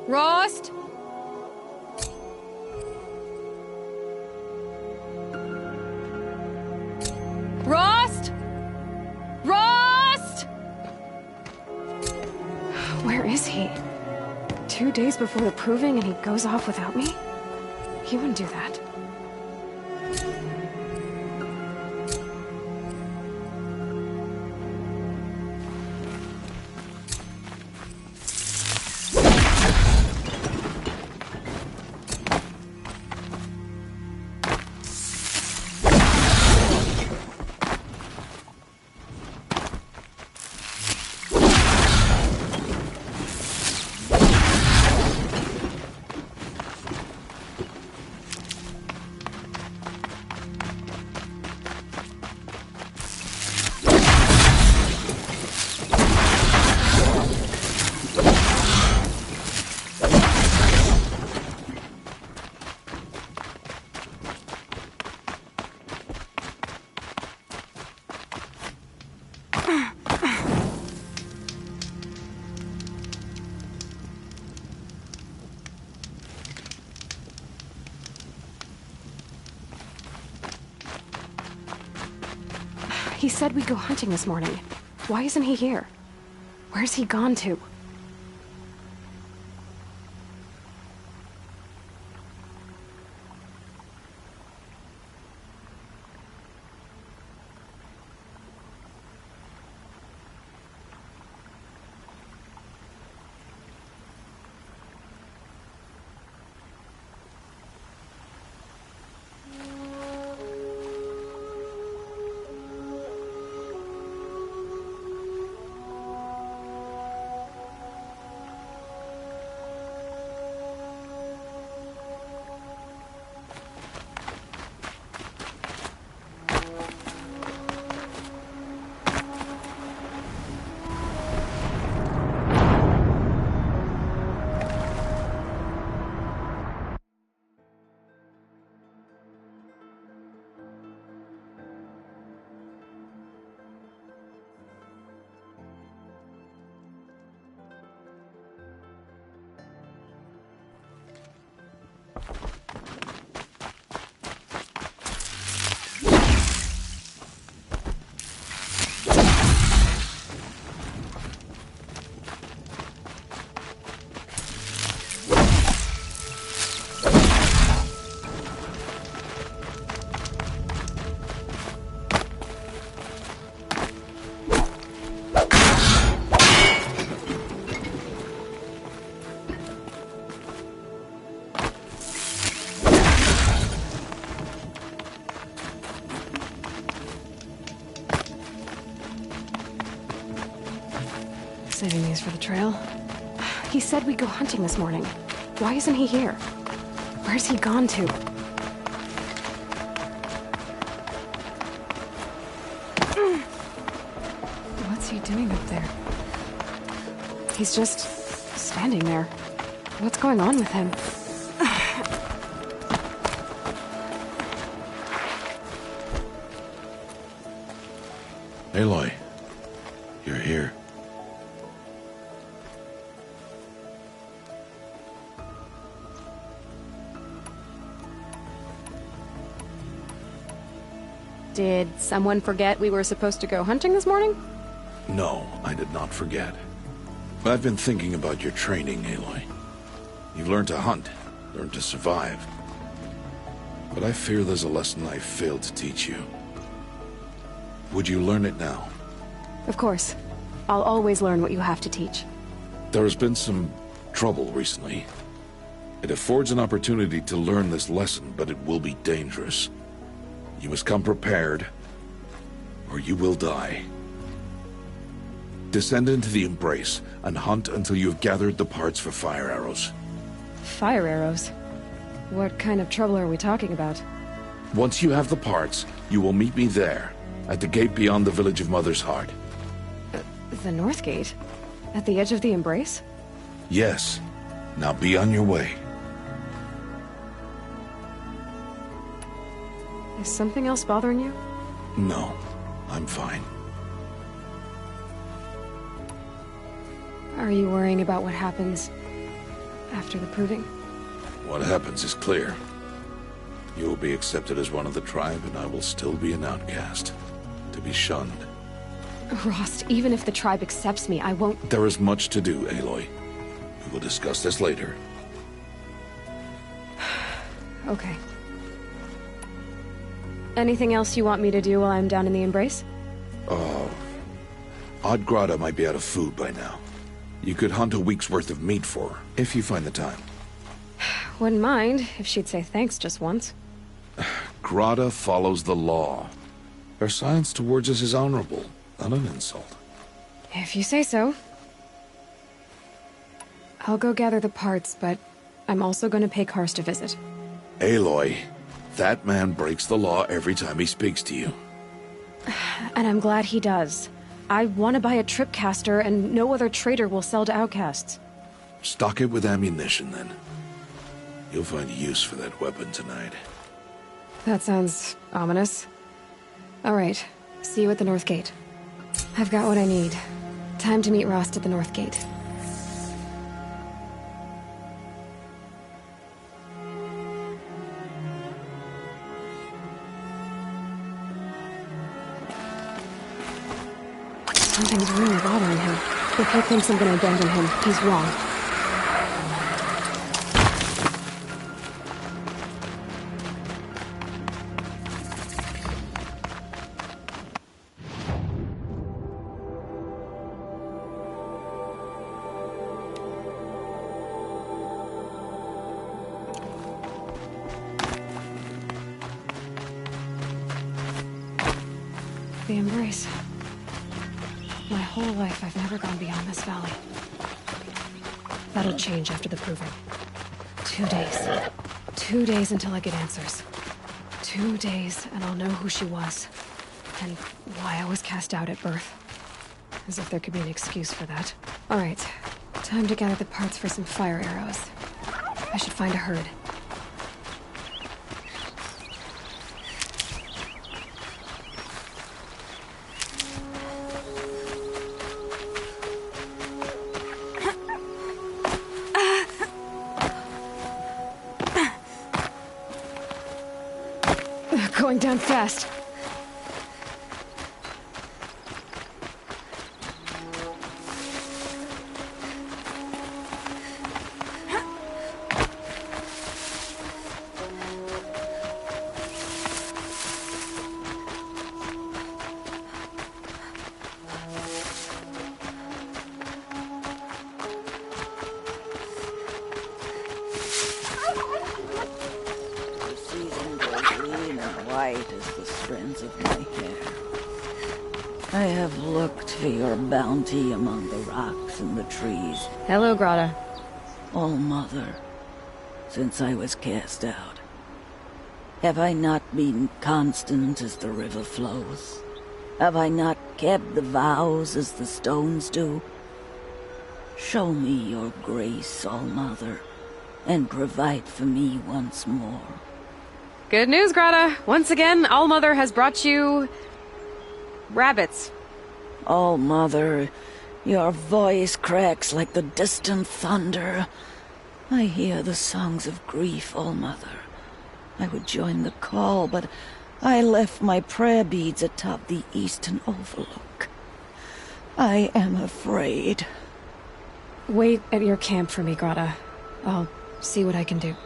Rost? Rost? Rost? Where is he? 2 days before the proving and he goes off without me? He wouldn't do that. He said we'd go hunting this morning. Why isn't he here? Where's he gone to? Saving these for the trail. He said we'd go hunting this morning. Why isn't he here? Where's he gone to? What's he doing up there? He's just standing there. What's going on with him? Aloy, you're here. Did someone forget we were supposed to go hunting this morning? No, I did not forget. I've been thinking about your training, Aloy. You've learned to hunt, learned to survive. But I fear there's a lesson I failed to teach you. Would you learn it now? Of course. I'll always learn what you have to teach. There has been some trouble recently. It affords an opportunity to learn this lesson, but it will be dangerous. You must come prepared, or you will die. Descend into the embrace and hunt until you have gathered the parts for fire arrows. Fire arrows? What kind of trouble are we talking about? Once you have the parts, you will meet me there, at the gate beyond the village of Mother's Heart. The North Gate? At the edge of the embrace? Yes. Now be on your way. Is something else bothering you? No, I'm fine. Are you worrying about what happens after the proving. What happens is clear. You will be accepted as one of the tribe, and I will still be an outcast, to be shunned. Rost, even if the tribe accepts me, I won't... There is much to do, Aloy. We will discuss this later. Okay. Anything else you want me to do while I'm down in the Embrace? Odd Grata might be out of food by now. You could hunt a week's worth of meat for her, if you find the time. Wouldn't mind if she'd say thanks just once. Grata follows the law. Her silence towards us is honorable, not an insult. If you say so. I'll go gather the parts, but I'm also going to pay Karst a visit. Aloy, that man breaks the law every time he speaks to you. And I'm glad he does. I want to buy a tripcaster, and no other trader will sell to outcasts. Stock it with ammunition, then. You'll find use for that weapon tonight. That sounds ominous. All right, see you at the North Gate. I've got what I need. Time to meet Rost at the North Gate. Something's really bothering him. If he thinks I'm gonna abandon him, he's wrong. The Embrace. My whole life, I've never gone beyond this valley. That'll change after the proving. 2 days. 2 days until I get answers. 2 days, and I'll know who she was. And why I was cast out at birth. As if there could be an excuse for that. Alright, time to gather the parts for some fire arrows. I should find a herd. Going down fast. White as the strands of my hair. I have looked for your bounty among the rocks and the trees. Hello, Grata. All-Mother, since I was cast out, have I not been constant as the river flows? Have I not kept the vows as the stones do? Show me your grace, All-Mother, and provide for me once more. Good news, Grata. Once again, All-Mother has brought you... rabbits. All-Mother, your voice cracks like the distant thunder. I hear the songs of grief, All-Mother. I would join the call, but I left my prayer beads atop the eastern overlook. I am afraid. Wait at your camp for me, Grata. I'll see what I can do.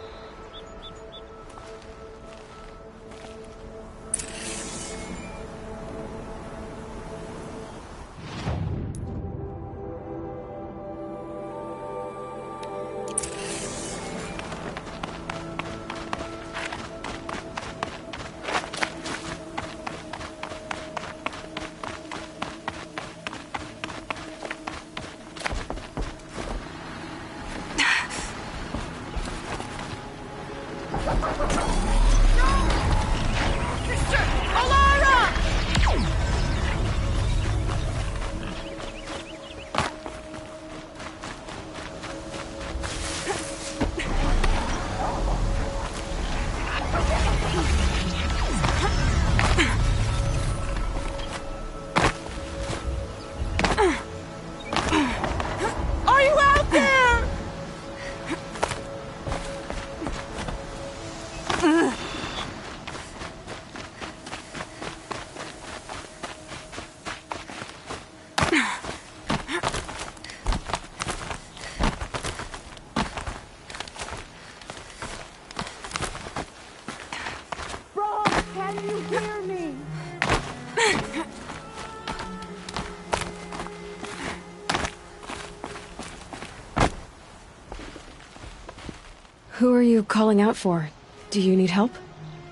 Who are you calling out for? Do you need help?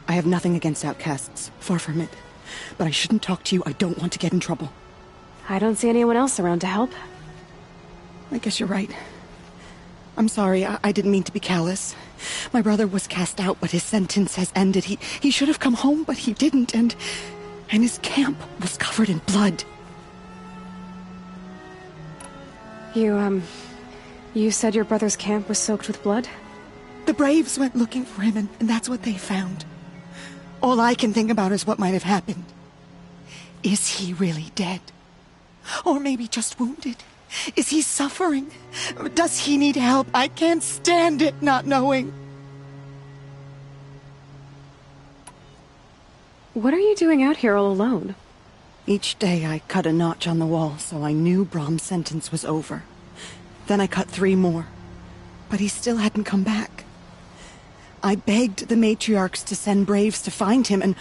I have nothing against outcasts. Far from it. But I shouldn't talk to you. I don't want to get in trouble. I don't see anyone else around to help. I guess you're right. I'm sorry. I didn't mean to be callous. My brother was cast out, but his sentence has ended. He should have come home, but he didn't, and his camp was covered in blood. You said your brother's camp was soaked with blood? The Braves went looking for him, and that's what they found. All I can think about is what might have happened. Is he really dead? Or maybe just wounded? Is he suffering? Does he need help? I can't stand it not knowing. What are you doing out here all alone? Each day I cut a notch on the wall, so I knew Brom's sentence was over. Then I cut 3 more. But he still hadn't come back. I begged the matriarchs to send braves to find him, and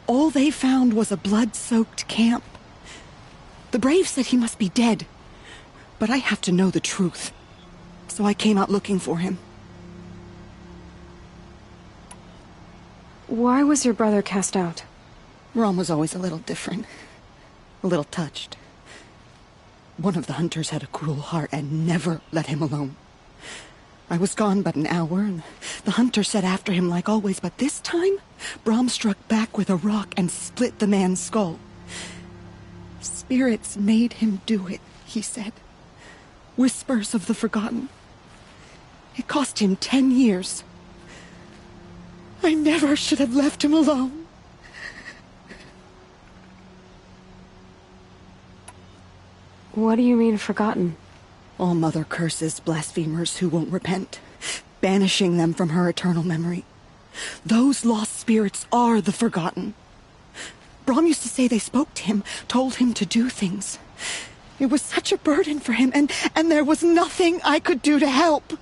all they found was a blood-soaked camp. The braves said he must be dead. But I have to know the truth. So I came out looking for him. Why was your brother cast out? Brom was always a little different. A little touched. One of the hunters had a cruel heart and never let him alone. I was gone but an hour, and the hunter set after him like always, but this time, Brom struck back with a rock and split the man's skull. Spirits made him do it, he said. Whispers of the forgotten. It cost him 10 years. I never should have left him alone. What do you mean, forgotten? All Mother curses blasphemers who won't repent, banishing them from her eternal memory. Those lost spirits are the forgotten. Brom used to say they spoke to him, told him to do things. It was such a burden for him, and there was nothing I could do to help.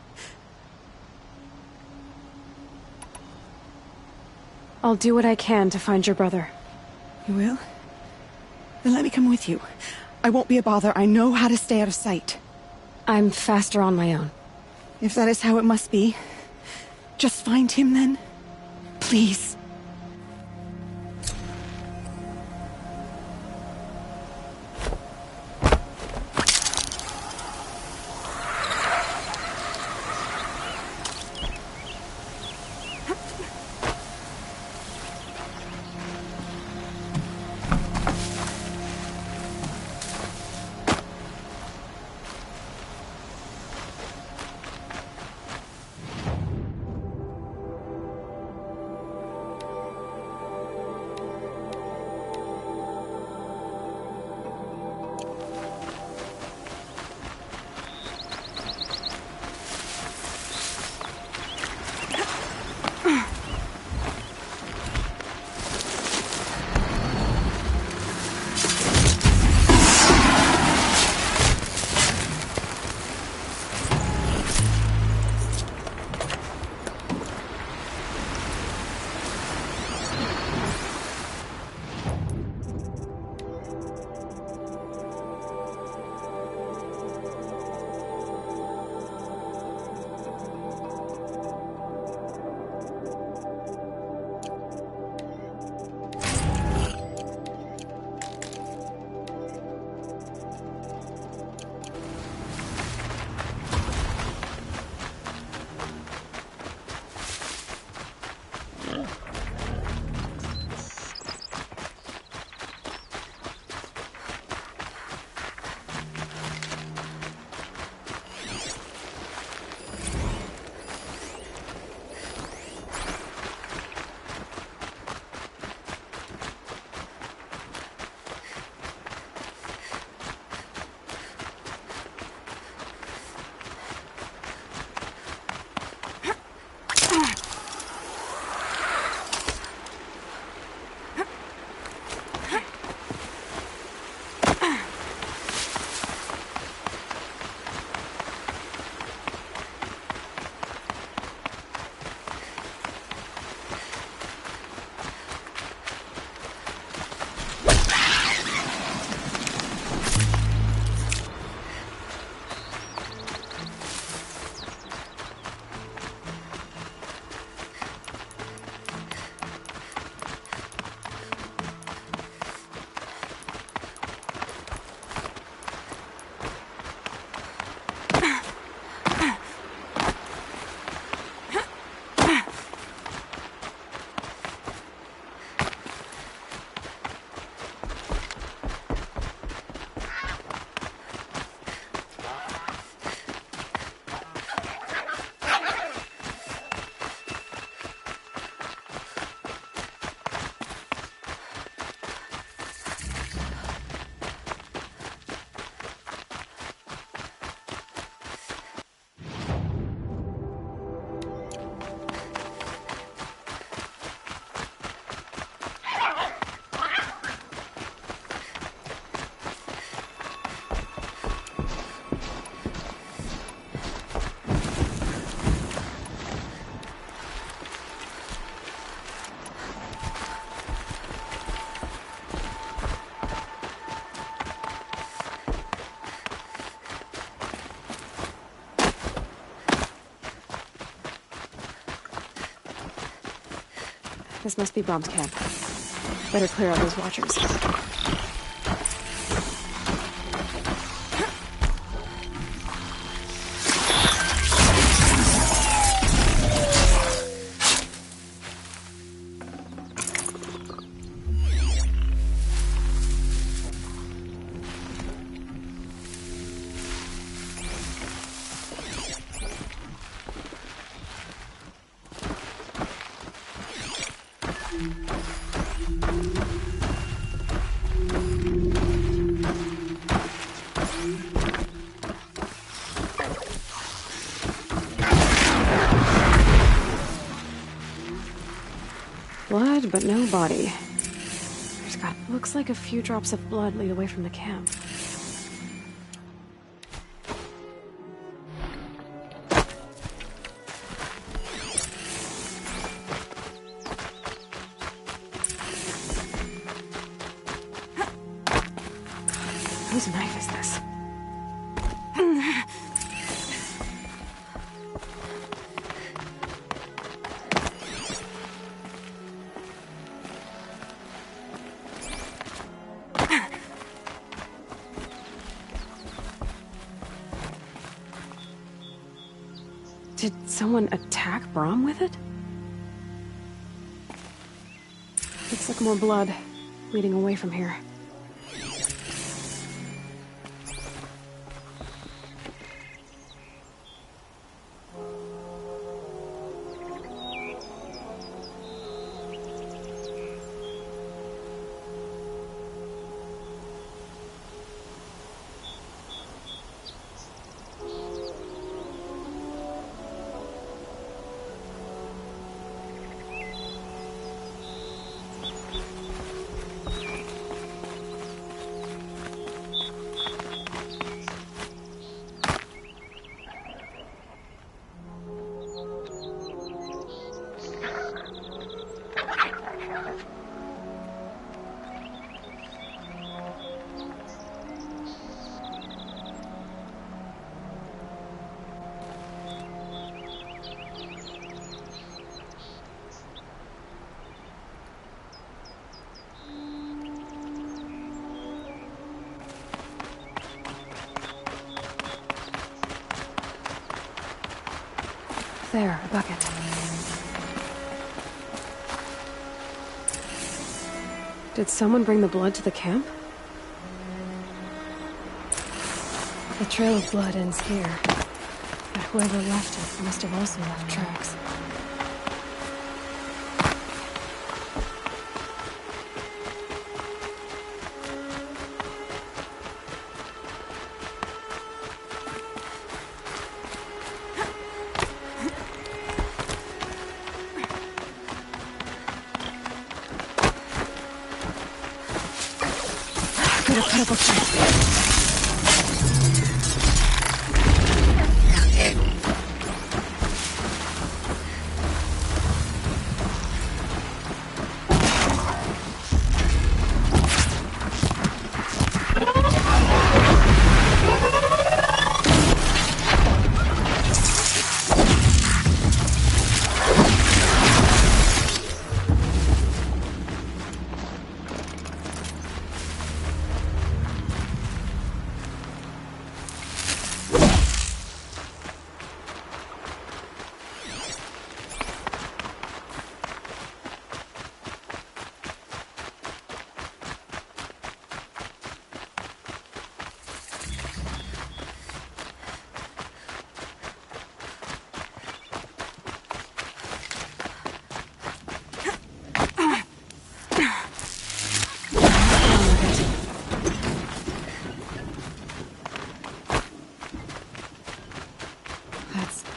I'll do what I can to find your brother. You will? Then let me come with you. I won't be a bother. I know how to stay out of sight. I'm faster on my own. If that is how it must be, just find him then. Please. This must be Brom's camp. Better clear out those watchers. Blood, but no body. Looks like a few drops of blood lead away from the camp. Whose knife is this? Did someone attack Brom with it? Looks like more blood leading away from here. There, a bucket. Did someone bring the blood to the camp? The trail of blood ends here, but whoever left it must have also left tracks. Could have cut up a fight.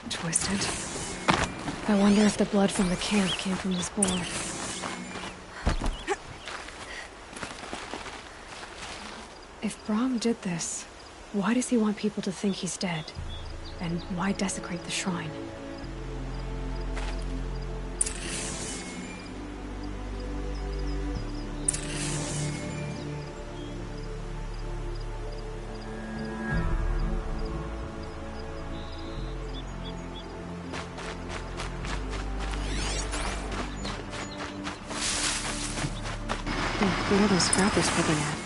Twisted. I wonder if the blood from the camp came from this boar. If Brom did this, why does he want people to think he's dead? And why desecrate the shrine? What are those scrappers picking at?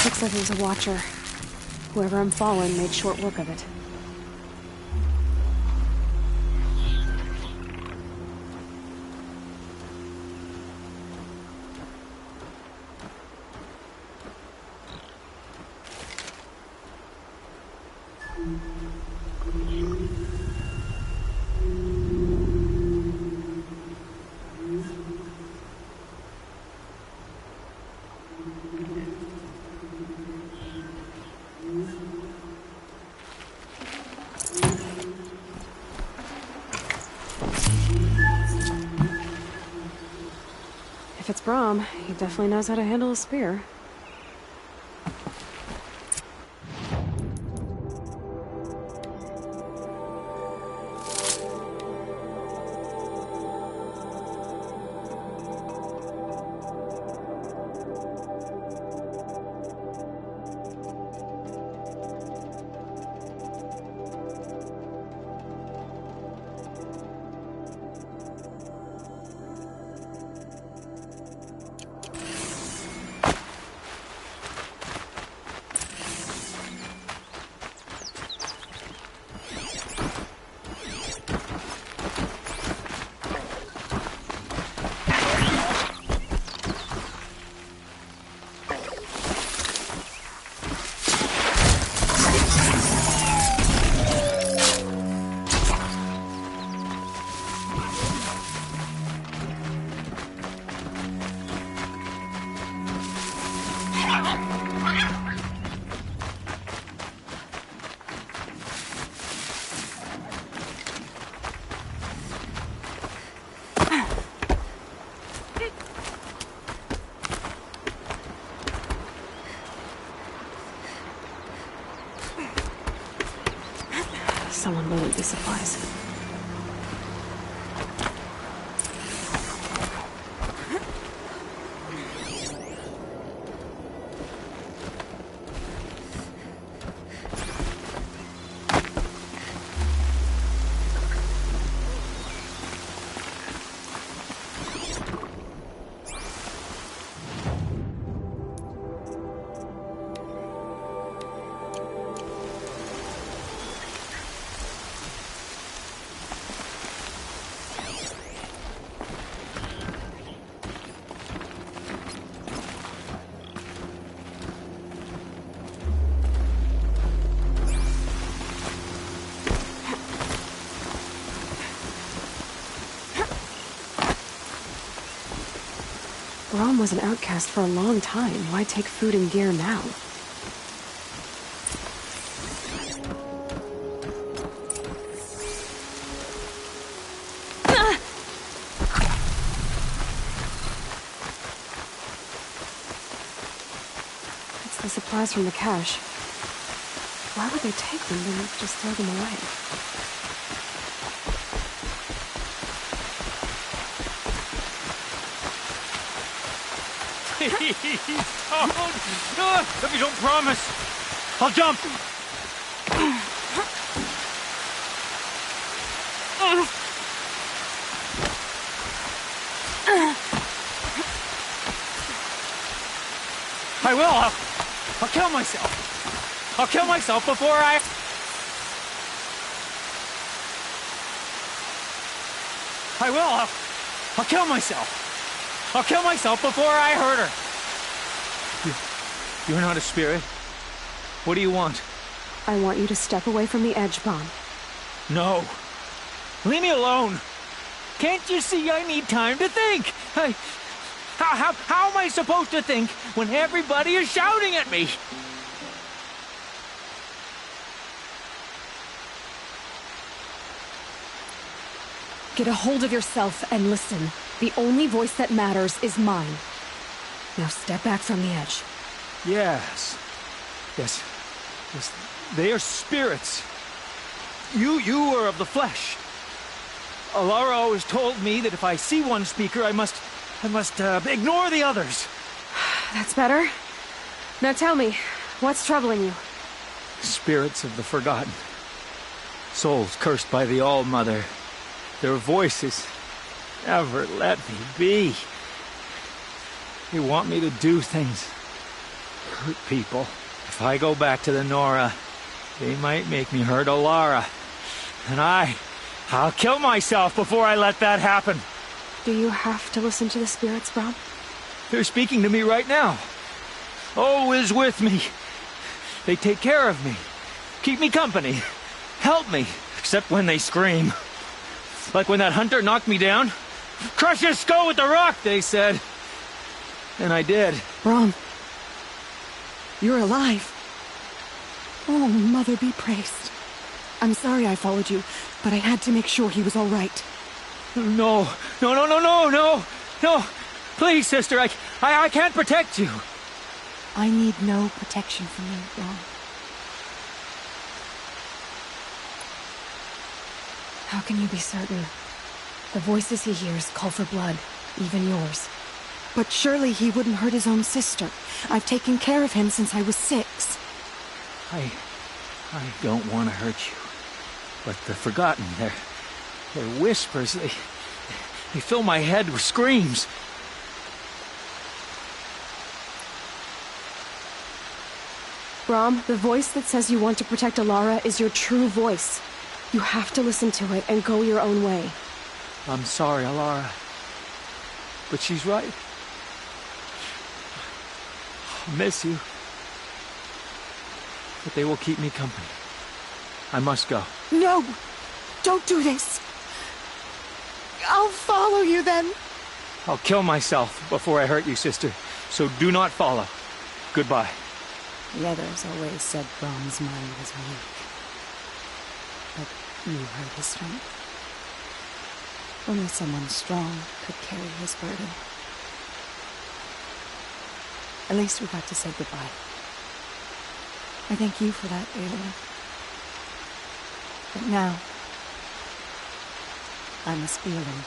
Looks like there's a watcher. Whoever I'm following made short work of it. If it's Brahm, he definitely knows how to handle a spear. Someone will need these supplies. Brahm was an outcast for a long time. Why take food and gear now? It's the supplies from the cache. Why would they take them and just throw them away? If you don't promise, I'll jump. I will. I'll kill myself. I'll kill myself before I... I will. I'll kill myself. I'll kill myself before I hurt her. You're not a spirit. What do you want? I want you to step away from the edge, Brahm. No. Leave me alone. Can't you see I need time to think? How am I supposed to think when everybody is shouting at me? Get a hold of yourself and listen. The only voice that matters is mine. Now step back from the edge. Yes. They are spirits. You are of the flesh. Alara always told me that if I see one speaker, I must ignore the others. That's better. Now tell me, what's troubling you? Spirits of the forgotten. Souls cursed by the All-Mother. Their voices never let me be. They want me to do things, hurt people. If I go back to the Nora, they might make me hurt Alara. And I'll kill myself before I let that happen. Do you have to listen to the spirits, Brom? They're speaking to me right now. Oh is with me. They take care of me, keep me company, help me, except when they scream. Like when that hunter knocked me down. Crush his skull with the rock, they said. And I did. Brom, you're alive. Oh, Mother be praised. I'm sorry I followed you, but I had to make sure he was all right. No. Please, sister, I can't protect you. I need no protection from you, Brom. How can you be certain? The voices he hears call for blood, even yours. But surely he wouldn't hurt his own sister. I've taken care of him since I was 6. I don't want to hurt you. But the forgotten, their whispers, they fill my head with screams. Brom, the voice that says you want to protect Alara is your true voice. You have to listen to it and go your own way. I'm sorry, Alara. But she's right. I'll miss you. But they will keep me company. I must go. No! Don't do this! I'll follow you then! I'll kill myself before I hurt you, sister. So do not follow. Goodbye. The others always said Brom's mind was weak. But you heard his strength. Only someone strong could carry his burden. At least we got to say goodbye. I thank you for that, Aloy. But now, I must be alone.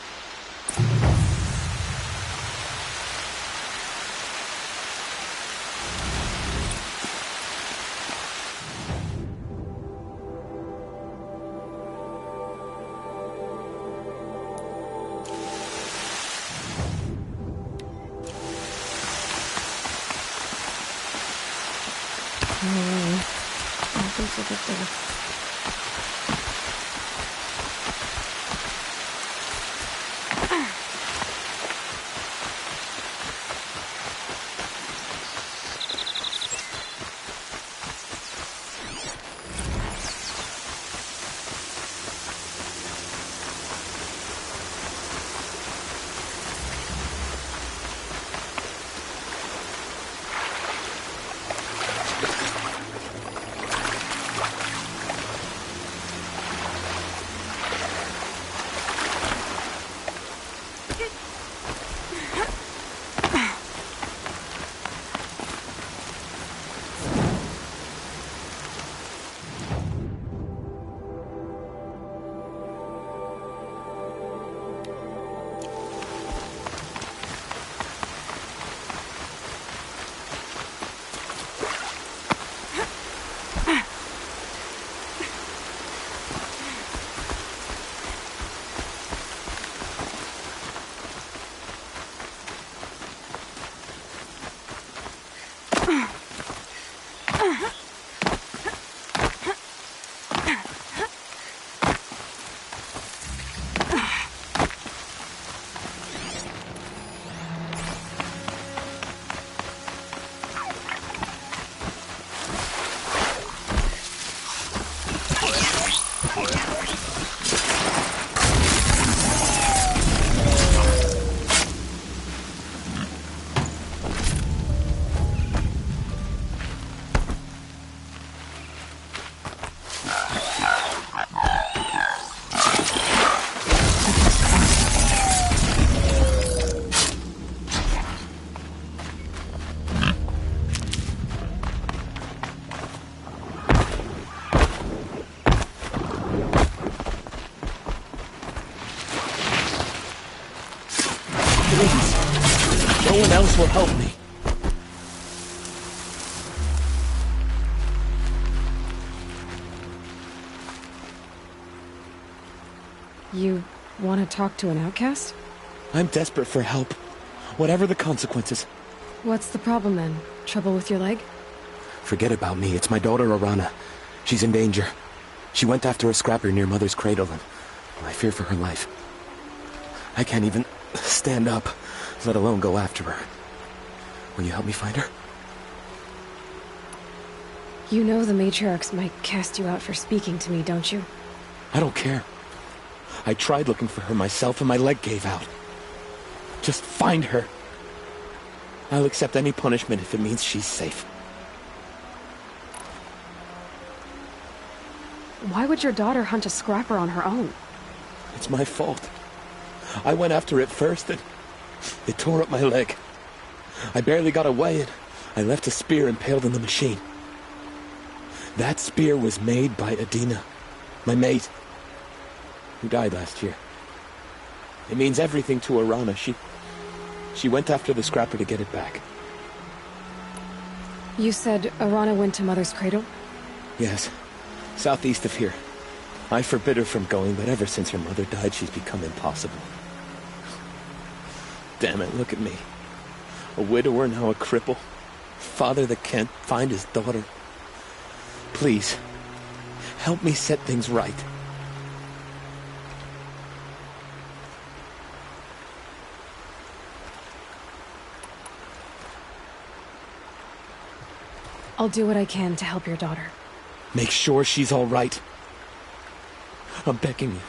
This will help me. You want to talk to an outcast? I'm desperate for help. Whatever the consequences. What's the problem then? Trouble with your leg? Forget about me. It's my daughter, Arana. She's in danger. She went after a scrapper near Mother's cradle, and I fear for her life. I can't even stand up, let alone go after her. Will you help me find her? You know the matriarchs might cast you out for speaking to me, don't you? I don't care. I tried looking for her myself, and my leg gave out. Just find her. I'll accept any punishment if it means she's safe. Why would your daughter hunt a scrapper on her own? It's my fault. I went after it first, and it tore up my leg. I barely got away, and I left a spear impaled in the machine. That spear was made by Adina, my mate, who died last year. It means everything to Arana. She went after the scrapper to get it back. You said Arana went to Mother's cradle? Yes, southeast of here. I forbid her from going, but ever since her mother died, she's become impossible. Damn it, look at me. A widower, now a cripple. Father that can't find his daughter. Please, help me set things right. I'll do what I can to help your daughter. Make sure she's all right. I'm begging you.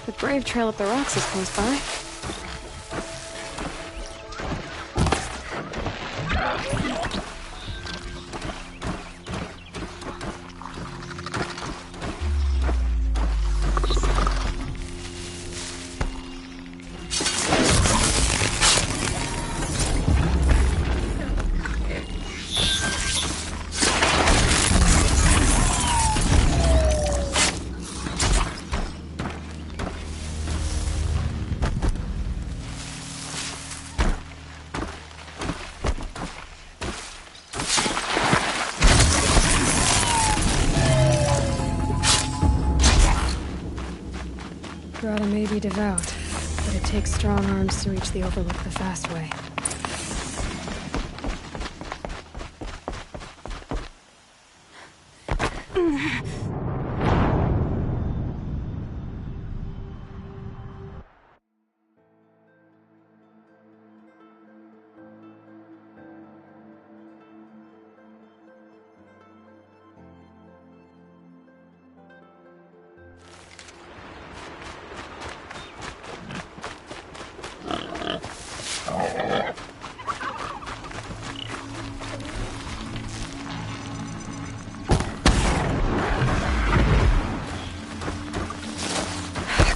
The brave trail up the rocks is close by. Grotto may be devout, but it takes strong arms to reach the Overlook the fast way.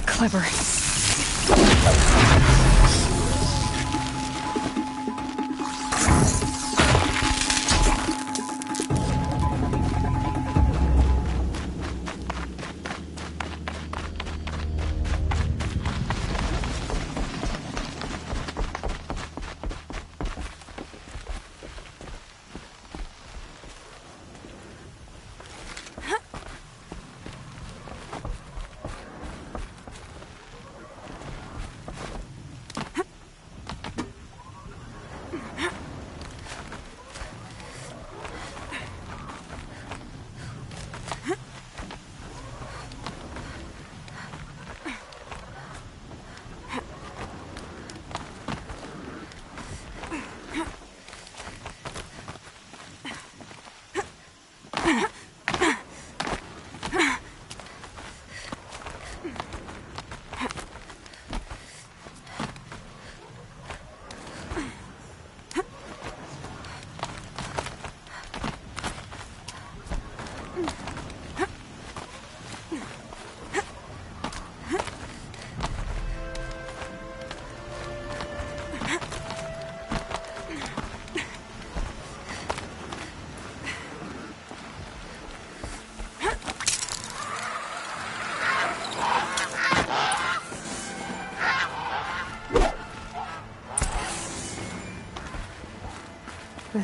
Clever.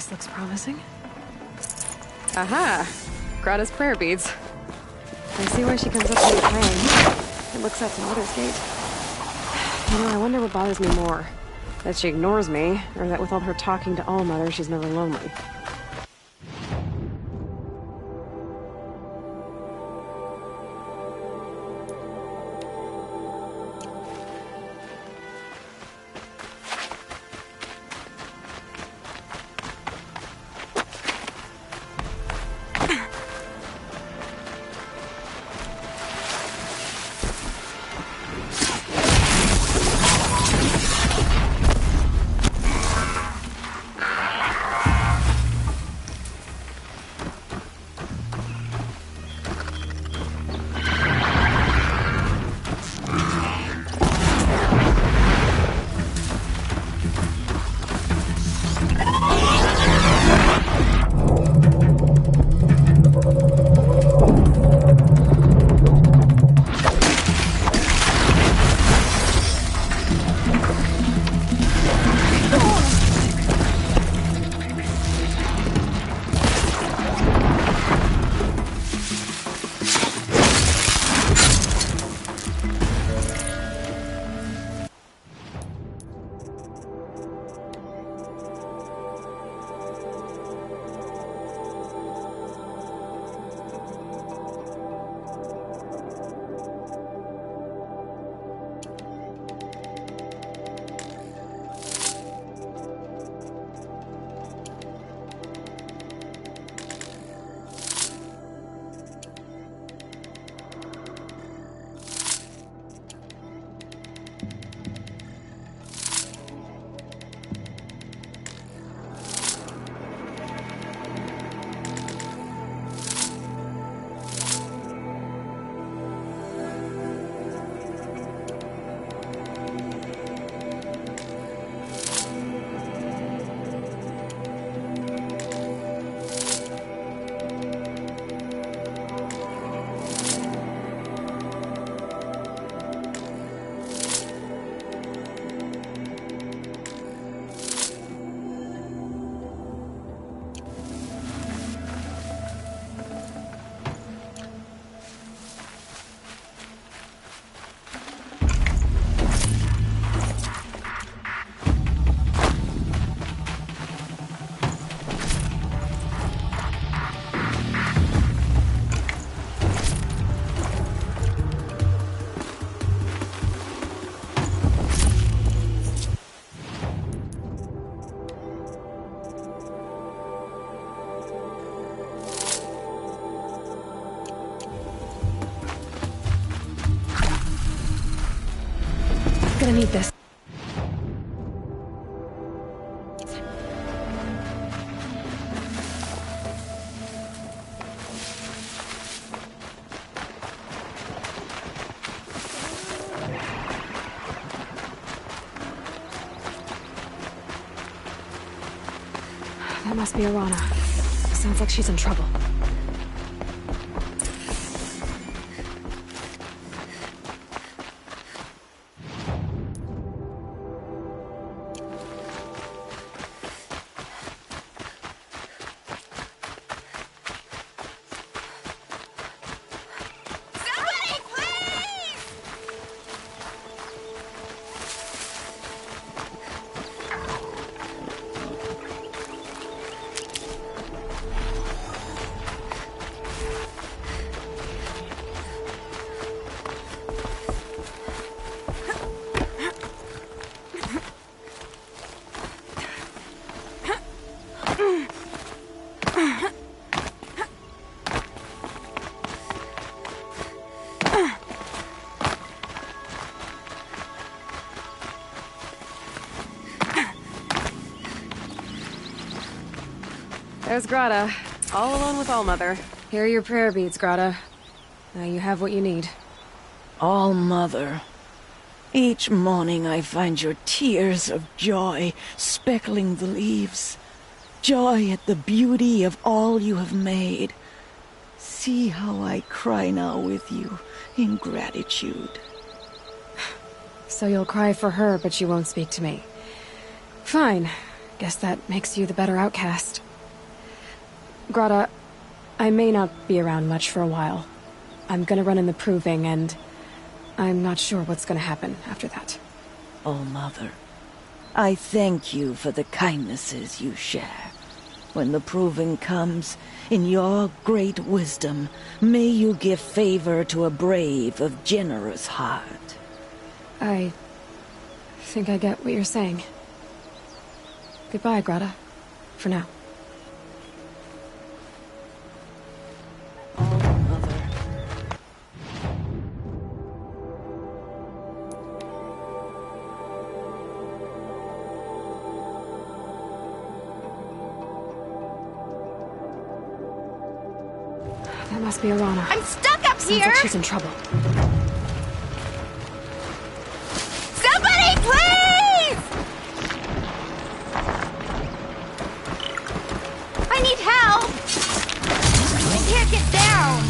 This looks promising. Aha! Grata's prayer beads. I see why she comes up here praying. It looks out to Mother's Gate. You know, I wonder what bothers me more. That she ignores me, or that with all her talking to All Mother, she's never lonely. Gonna need this. That must be Arana. Sounds like she's in trouble. There's Grata, all alone with All Mother. Here are your prayer beads, Grata. Now you have what you need. All Mother, each morning I find your tears of joy speckling the leaves. Joy at the beauty of all you have made. See how I cry now with you in gratitude. So you'll cry for her, but you won't speak to me. Fine. Guess that makes you the better outcast. Grata, I may not be around much for a while. I'm gonna run in the proving, and I'm not sure what's gonna happen after that. Oh, Mother, I thank you for the kindnesses you share. When the proving comes, in your great wisdom, may you give favor to a brave of generous heart. I think I get what you're saying. Goodbye, Grata. For now. Oh, Mother. That must be Arana. I'm stuck up Sounds here! like she's in trouble. Somebody, please! I need help! I can't get down!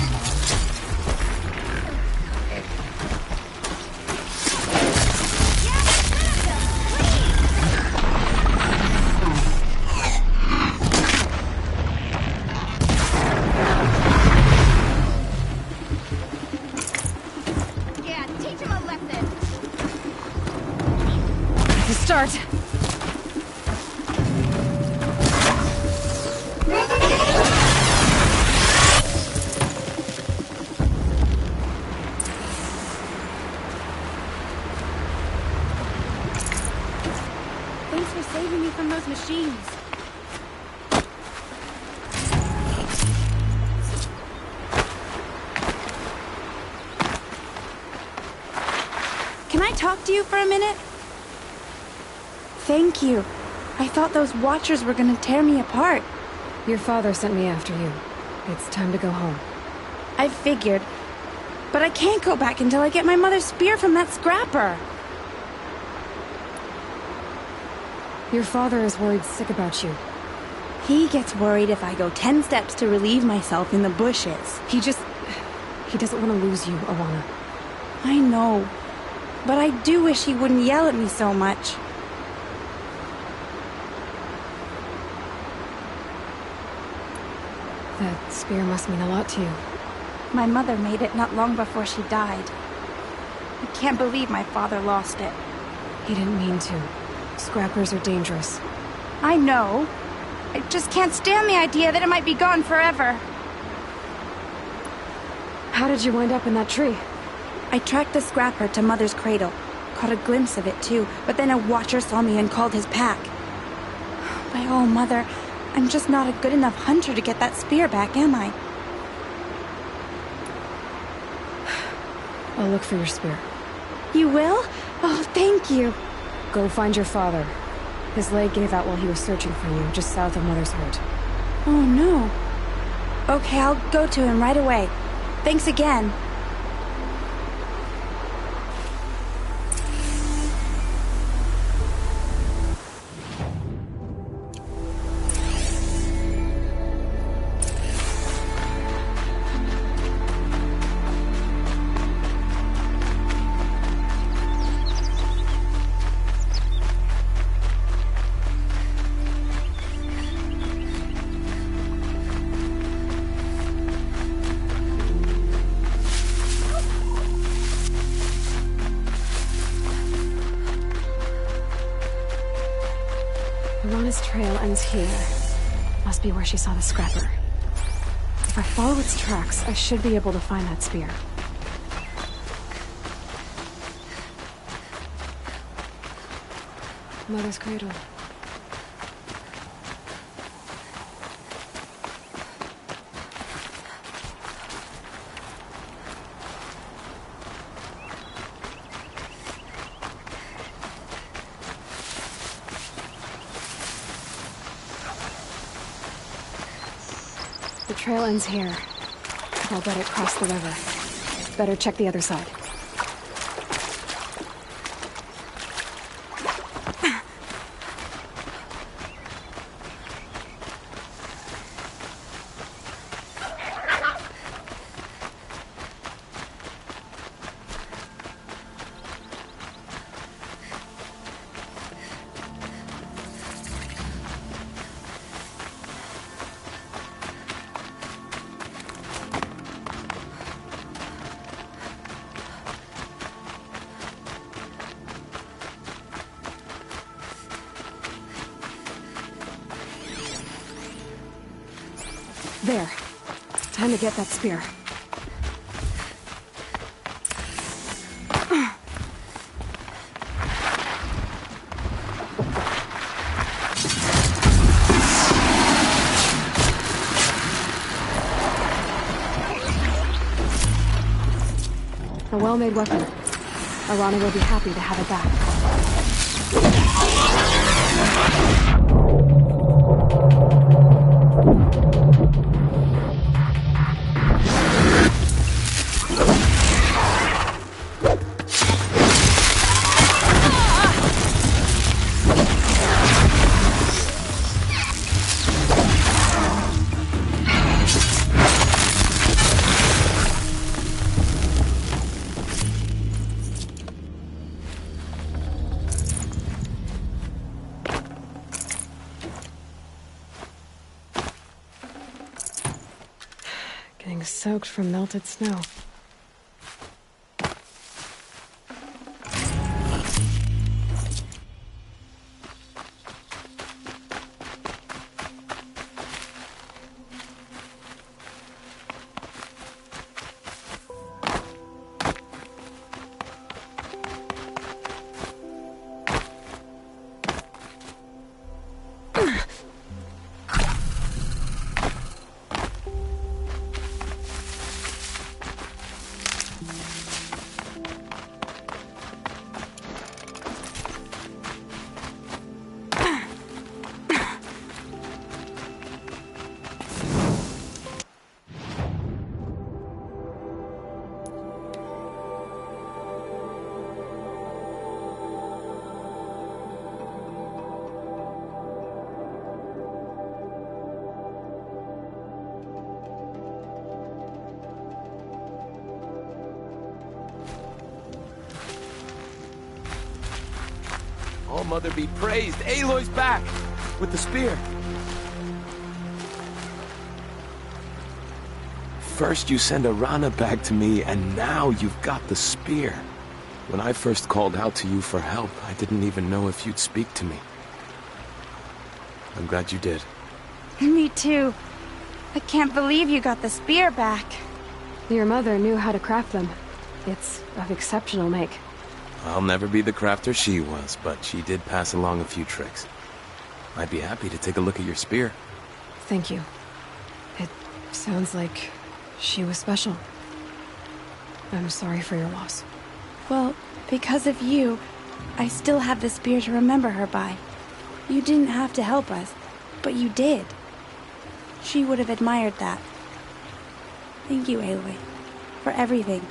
Yeah, teach him a lesson! To start. Thanks for saving me from those machines. Can I talk to you for a minute? Thank you. I thought those Watchers were gonna tear me apart. Your father sent me after you. It's time to go home. I figured. But I can't go back until I get my mother's spear from that scrapper. Your father is worried sick about you. He gets worried if I go 10 steps to relieve myself in the bushes. He doesn't want to lose you, Arana. I know. But I do wish he wouldn't yell at me so much. That spear must mean a lot to you. My mother made it not long before she died. I can't believe my father lost it. He didn't mean to. Scrappers are dangerous. I know. I just can't stand the idea that it might be gone forever. How did you wind up in that tree? I tracked the scrapper to Mother's cradle. Caught a glimpse of it too, but then a Watcher saw me and called his pack. My oh, Mother, I'm just not a good enough hunter to get that spear back, am I? I'll look for your spear. You will? Oh, thank you. Go find your father. His leg gave out while he was searching for you, just south of Mother's hurt. Oh, no. Okay, I'll go to him right away. Thanks again. Arana's trail ends here. Must be where she saw the scrapper. If I follow its tracks, I should be able to find that spear. Mother's cradle. The trail ends here. I'll bet it crossed the river. Better check the other side. There. Time to get that spear. A well-made weapon. Arana will be happy to have it back. Getting soaked from melted snow. All Mother be praised. Aloy's back with the spear. First you send Arana back to me, and now you've got the spear. When I first called out to you for help, I didn't even know if you'd speak to me. I'm glad you did. Me too. I can't believe you got the spear back. Your mother knew how to craft them. It's of exceptional make. I'll never be the crafter she was, but she did pass along a few tricks. I'd be happy to take a look at your spear. Thank you. It sounds like she was special. I'm sorry for your loss. Well, because of you, I still have the spear to remember her by. You didn't have to help us, but you did. She would have admired that. Thank you, Aloy, for everything.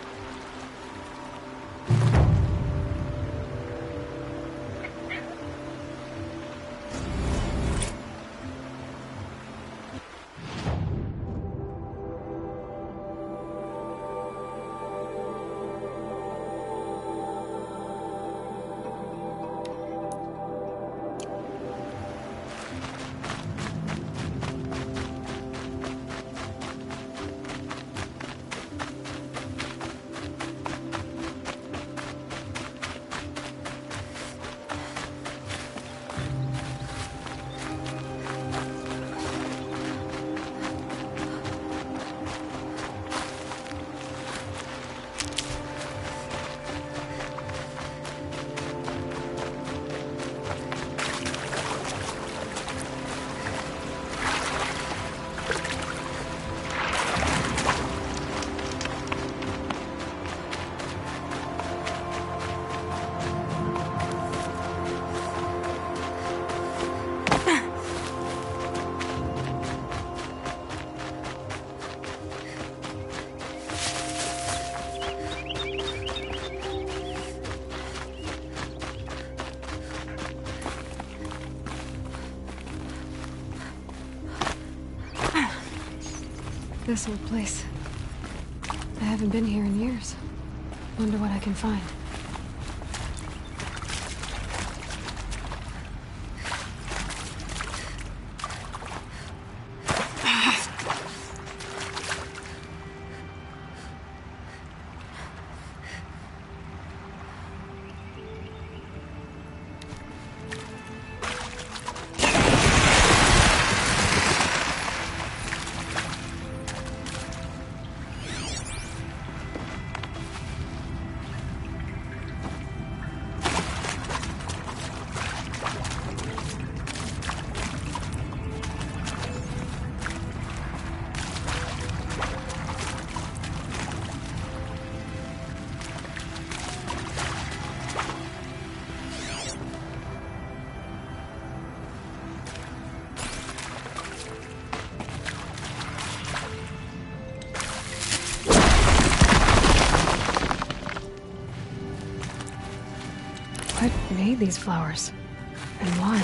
This old place. I haven't been here in years. Wonder what I can find. What made these flowers? And why?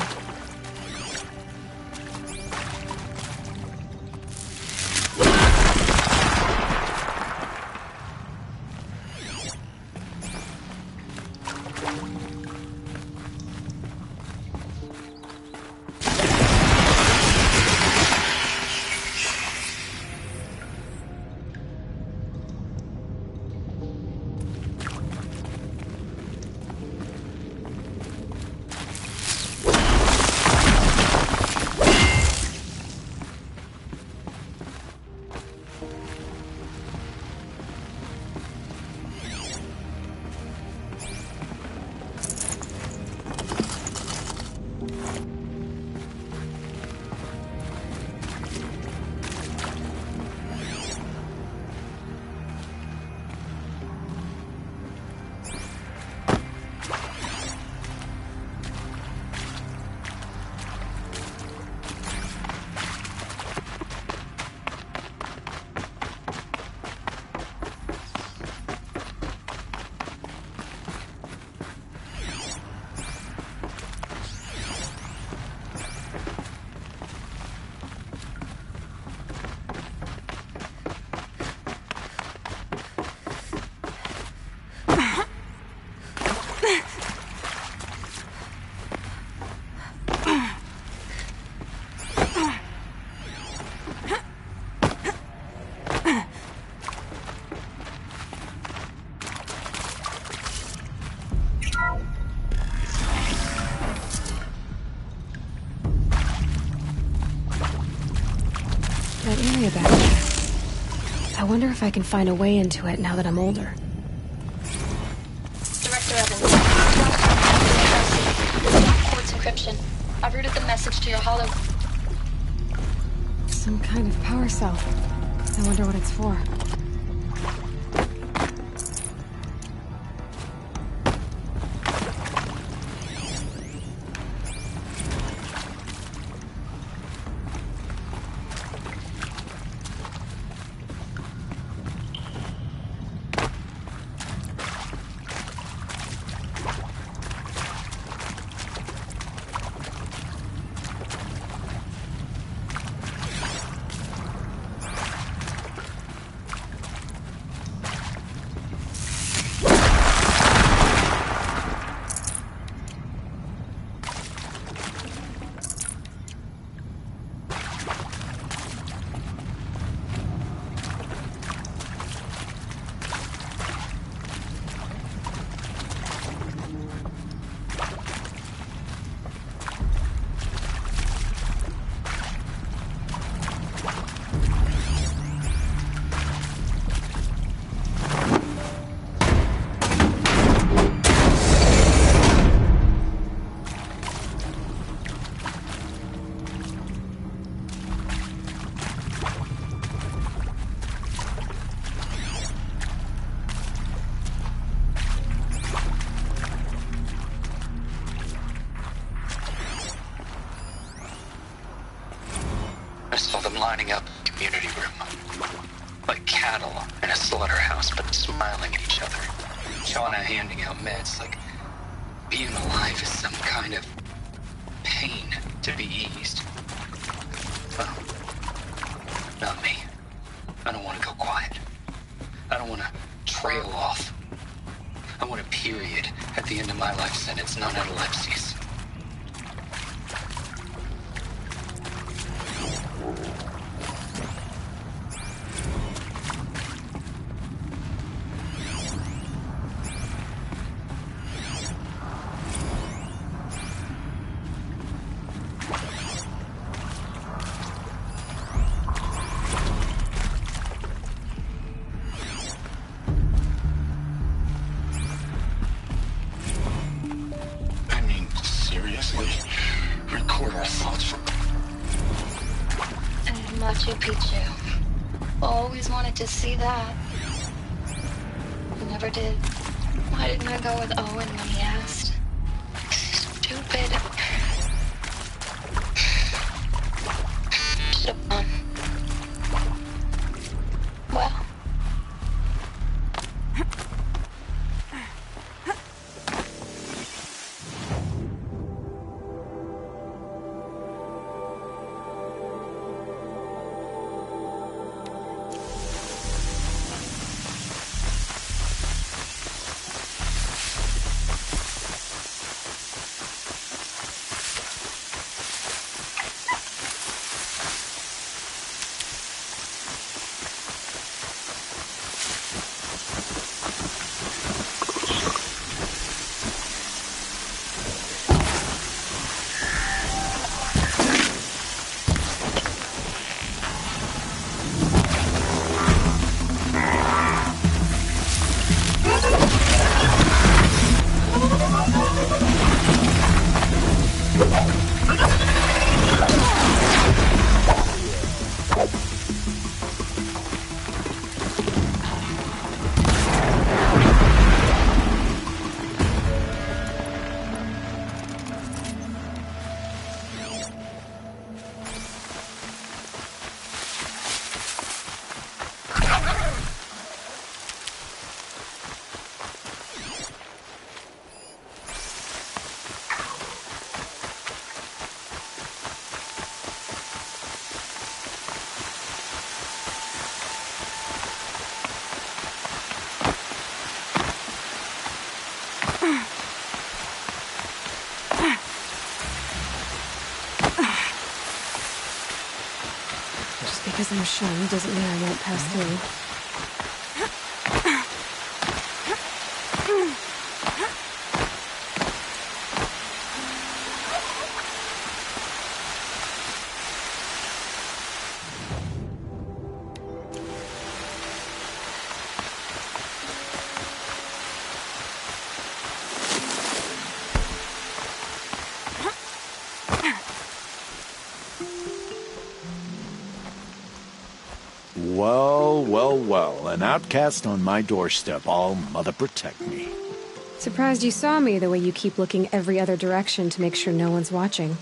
That area back there. I wonder if I can find a way into it now that I'm older. Director Evans. Quartz encryption. I've routed the message to your holo. Some kind of power cell. I wonder what it's for. I saw them lining up in the community room, like cattle in a slaughterhouse, but smiling at each other. Shauna handing out meds, like being alive is some kind of pain to be eased. Well, not me. I don't want to go quiet. I don't want to trail off. I want a period at the end of my life sentence, not epilepsies. Record our thoughts from Machu Picchu. Always wanted to see that. I never did. Why didn't I go with Owen when he asked? Stupid. Should've gone. Well. because I'm shunned doesn't mean I won't pass through. Well, an outcast on my doorstep. All mother protect me. Surprised you saw me the way you keep looking every other direction to make sure no one's watching.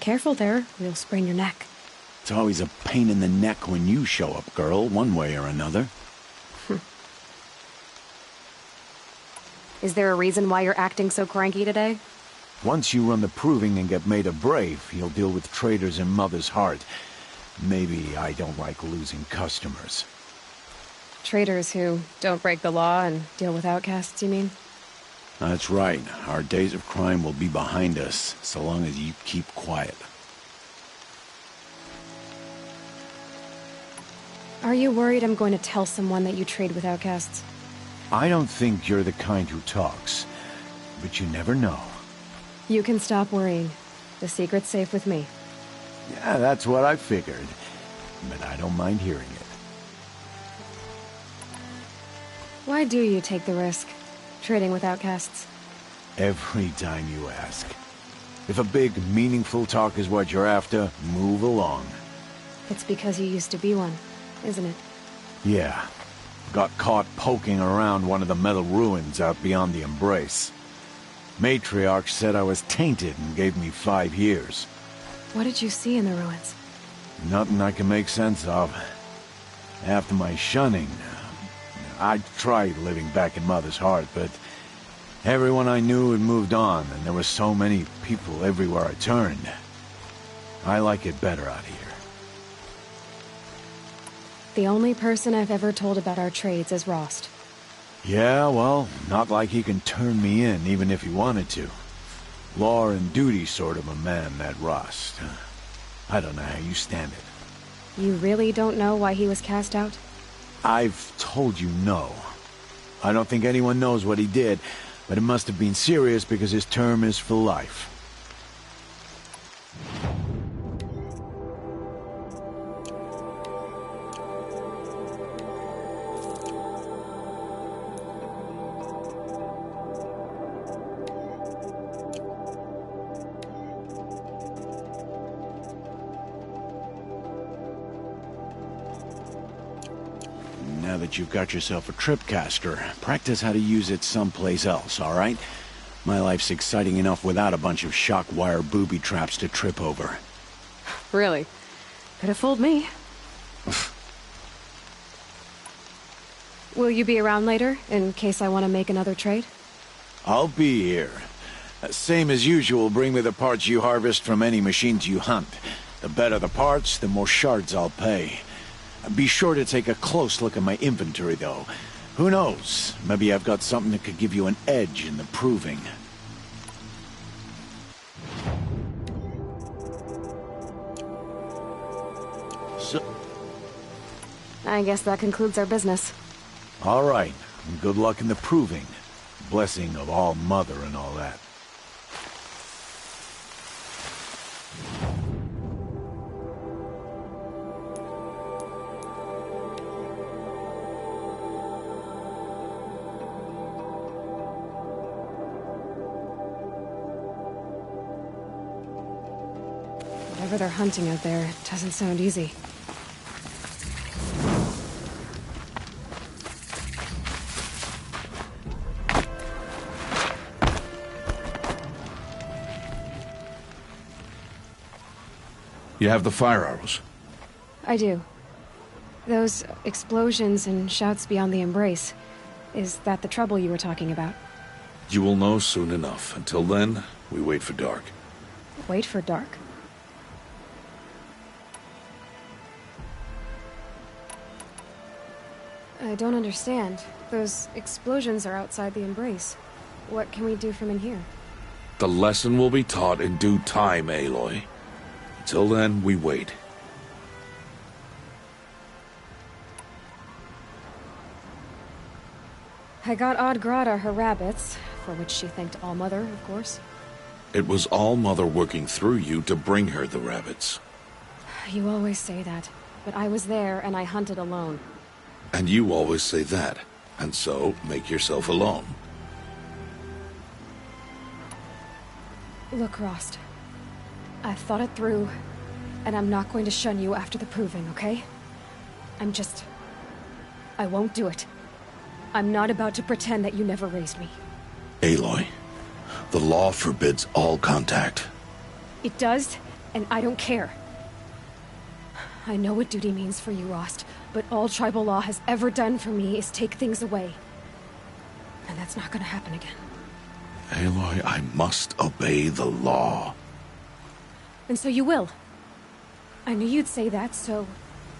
Careful there, or you'll sprain your neck. It's always a pain in the neck when you show up, girl, one way or another. Is there a reason why you're acting so cranky today? Once you run the proving and get made a brave, you'll deal with traitors in Mother's heart. Maybe I don't like losing customers. Traitors who don't break the law and deal with outcasts, you mean? That's right. Our days of crime will be behind us, so long as you keep quiet. Are you worried I'm going to tell someone that you trade with outcasts? I don't think you're the kind who talks, but you never know. You can stop worrying. The secret's safe with me. Yeah, that's what I figured, but I don't mind hearing it. Why do you take the risk, trading with outcasts? Every time you ask. If a big, meaningful talk is what you're after, move along. It's because you used to be one, isn't it? Yeah. Got caught poking around one of the metal ruins out beyond the Embrace. Matriarch said I was tainted and gave me 5 years. What did you see in the ruins? Nothing I can make sense of. After my shunning, I tried living back in Mother's heart, but everyone I knew had moved on, and there were so many people everywhere I turned. I like it better out here. The only person I've ever told about our trades is Rost. Yeah, well, not like he can turn me in, even if he wanted to. Law and duty sort of a man, that Rost. I don't know how you stand it. You really don't know why he was cast out? I've told you no. I don't think anyone knows what he did, but it must have been serious because his term is for life. Now that you've got yourself a tripcaster, practice how to use it someplace else, all right? My life's exciting enough without a bunch of shock wire booby traps to trip over. Really? Could have fooled me. Will you be around later, in case I want to make another trade? I'll be here. Same as usual, bring me the parts you harvest from any machines you hunt. The better the parts, the more shards I'll pay. Be sure to take a close look at my inventory, though. Who knows? Maybe I've got something that could give you an edge in the proving. So... I guess that concludes our business. All right. Good luck in the proving. Blessing of All Mother and all that. Whatever they're hunting out there, it doesn't sound easy. You have the fire arrows? I do. Those explosions and shouts beyond the Embrace. Is that the trouble you were talking about? You will know soon enough. Until then, we wait for dark. Wait for dark? I don't understand. Those explosions are outside the Embrace. What can we do from in here? The lesson will be taught in due time, Aloy. Until then, we wait. I got Odd Grata her rabbits, for which she thanked All-Mother, of course. It was All-Mother working through you to bring her the rabbits. You always say that, but I was there and I hunted alone. And you always say that, and so make yourself alone. Look, Rost. I've thought it through, and I'm not going to shun you after the proving, okay? I won't do it. I'm not about to pretend that you never raised me. Aloy, the law forbids all contact. It does, and I don't care. I know what duty means for you, Rost, but all tribal law has ever done for me is take things away. And that's not gonna happen again. Aloy, I must obey the law. And so you will. I knew you'd say that, so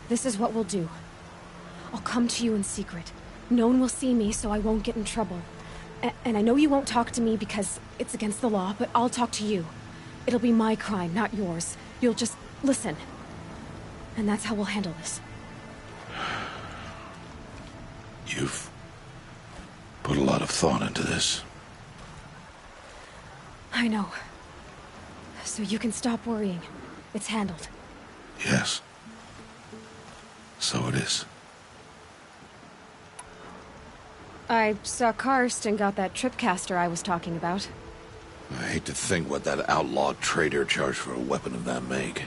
this is what we'll do. I'll come to you in secret. No one will see me, so I won't get in trouble. And I know you won't talk to me because it's against the law, but I'll talk to you. It'll be my crime, not yours. You'll just listen. And that's how we'll handle this. You've put a lot of thought into this. I know. So you can stop worrying. It's handled. Yes. So it is. I saw Karst and got that tripcaster I was talking about. I hate to think what that outlawed trader charged for a weapon of that make.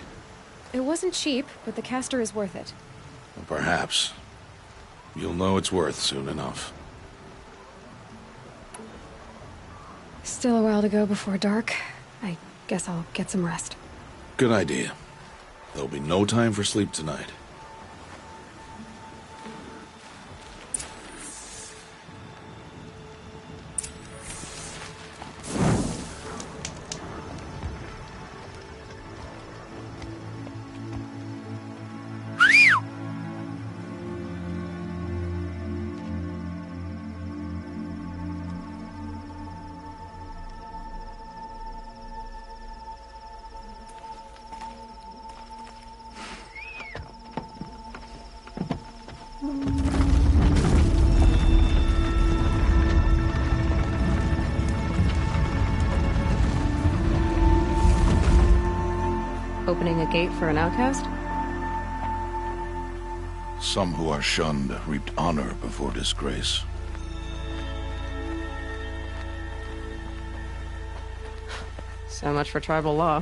It wasn't cheap, but the caster is worth it. Well, perhaps. You'll know it's worth soon enough. Still a while to go before dark. I guess I'll get some rest. Good idea. There'll be no time for sleep tonight. Opening a gate for an outcast? Some who are shunned reaped honor before disgrace. So much for tribal law.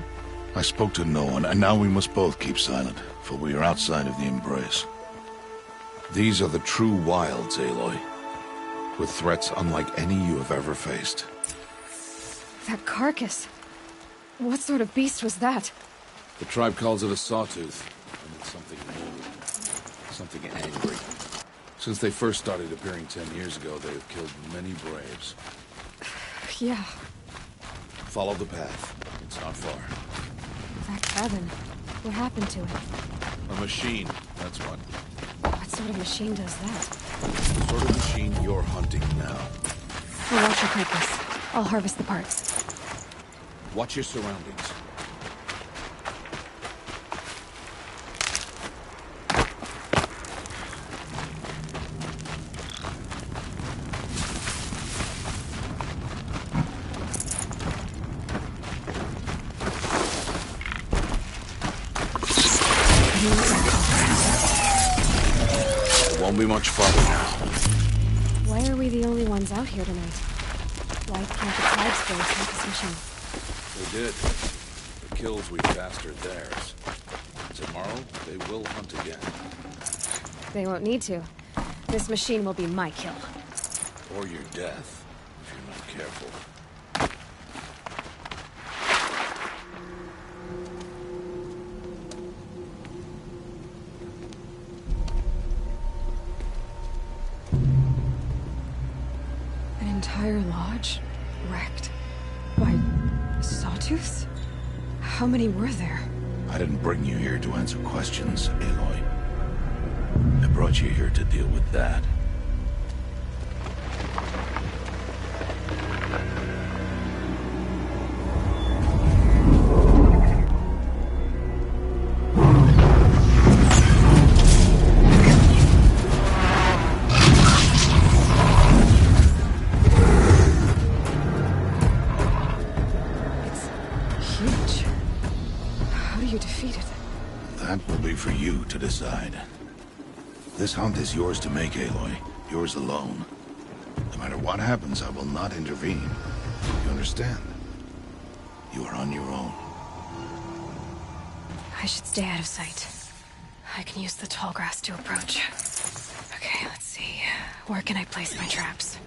I spoke to no one, and now we must both keep silent, for we are outside of the embrace. These are the true wilds, Aloy, with threats unlike any you have ever faced. That carcass. What sort of beast was that? The tribe calls it a sawtooth, and it's something new, something angry. Since they first started appearing 10 years ago, they have killed many braves. Yeah. Follow the path. It's not far. That cabin. What happened to it? A machine, that's what. What sort of machine does that? The sort of machine you're hunting now. I'll watch your carcass. I'll harvest the parts. Watch your surroundings. Won't be much farther now. Why are we the only ones out here tonight? Why can't the tribes go attack this machine? They did. The kills we passed are theirs. Tomorrow, they will hunt again. They won't need to. This machine will be my kill. Or your death, if you're not careful. An entire lodge wrecked by sawtooths? How many were there? I didn't bring you here to answer questions, Aloy. I brought you here to deal with that. This hunt is yours to make, Aloy. Yours alone. No matter what happens, I will not intervene. You understand? You are on your own. I should stay out of sight. I can use the tall grass to approach. Okay, let's see. Where can I place my traps?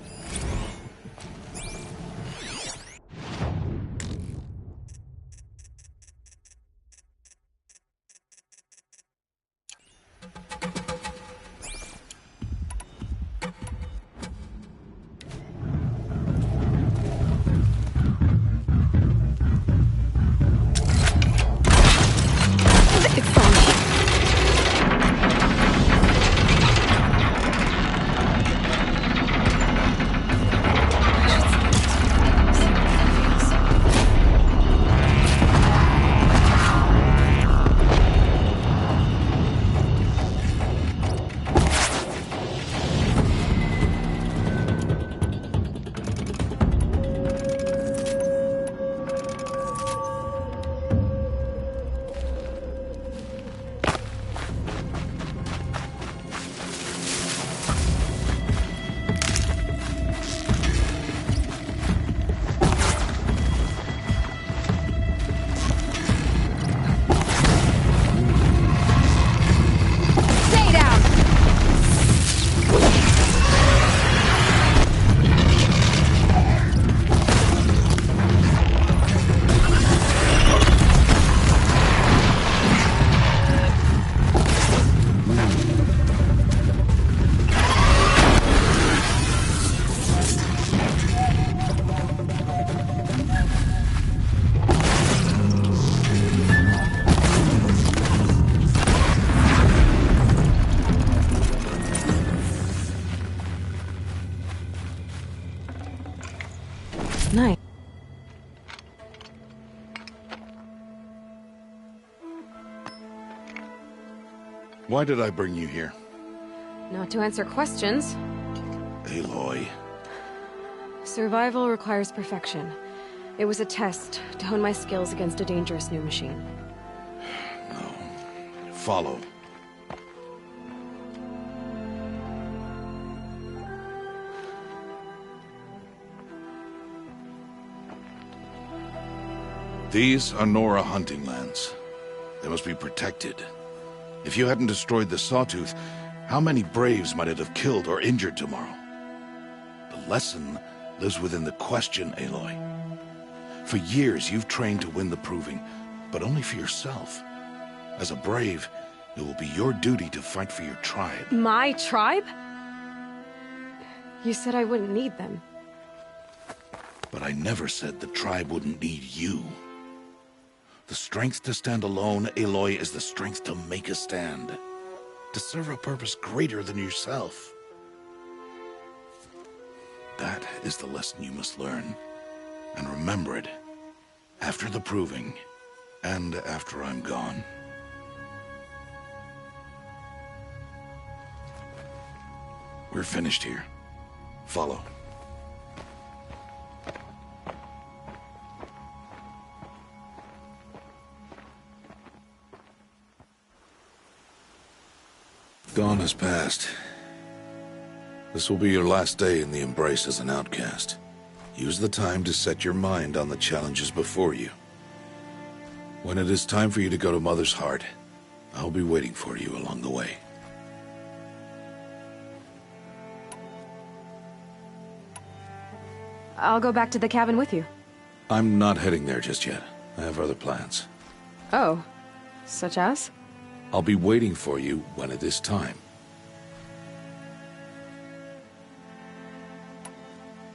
Nice. Why did I bring you here? Not to answer questions. Aloy. Survival requires perfection. It was a test to hone my skills against a dangerous new machine. No. Follow. These are Nora hunting lands. They must be protected. If you hadn't destroyed the Sawtooth, how many Braves might it have killed or injured tomorrow? The lesson lives within the question, Aloy. For years, you've trained to win the Proving, but only for yourself. As a Brave, it will be your duty to fight for your tribe. My tribe? You said I wouldn't need them. But I never said the tribe wouldn't need you. The strength to stand alone, Aloy, is the strength to make a stand. To serve a purpose greater than yourself. That is the lesson you must learn. And remember it. After the Proving. And after I'm gone. We're finished here. Follow. Dawn has passed. This will be your last day in the Embrace as an outcast. Use the time to set your mind on the challenges before you. When it is time for you to go to Mother's Heart, I'll be waiting for you along the way. I'll go back to the cabin with you. I'm not heading there just yet. I have other plans. Oh, such as? I'll be waiting for you when it is time.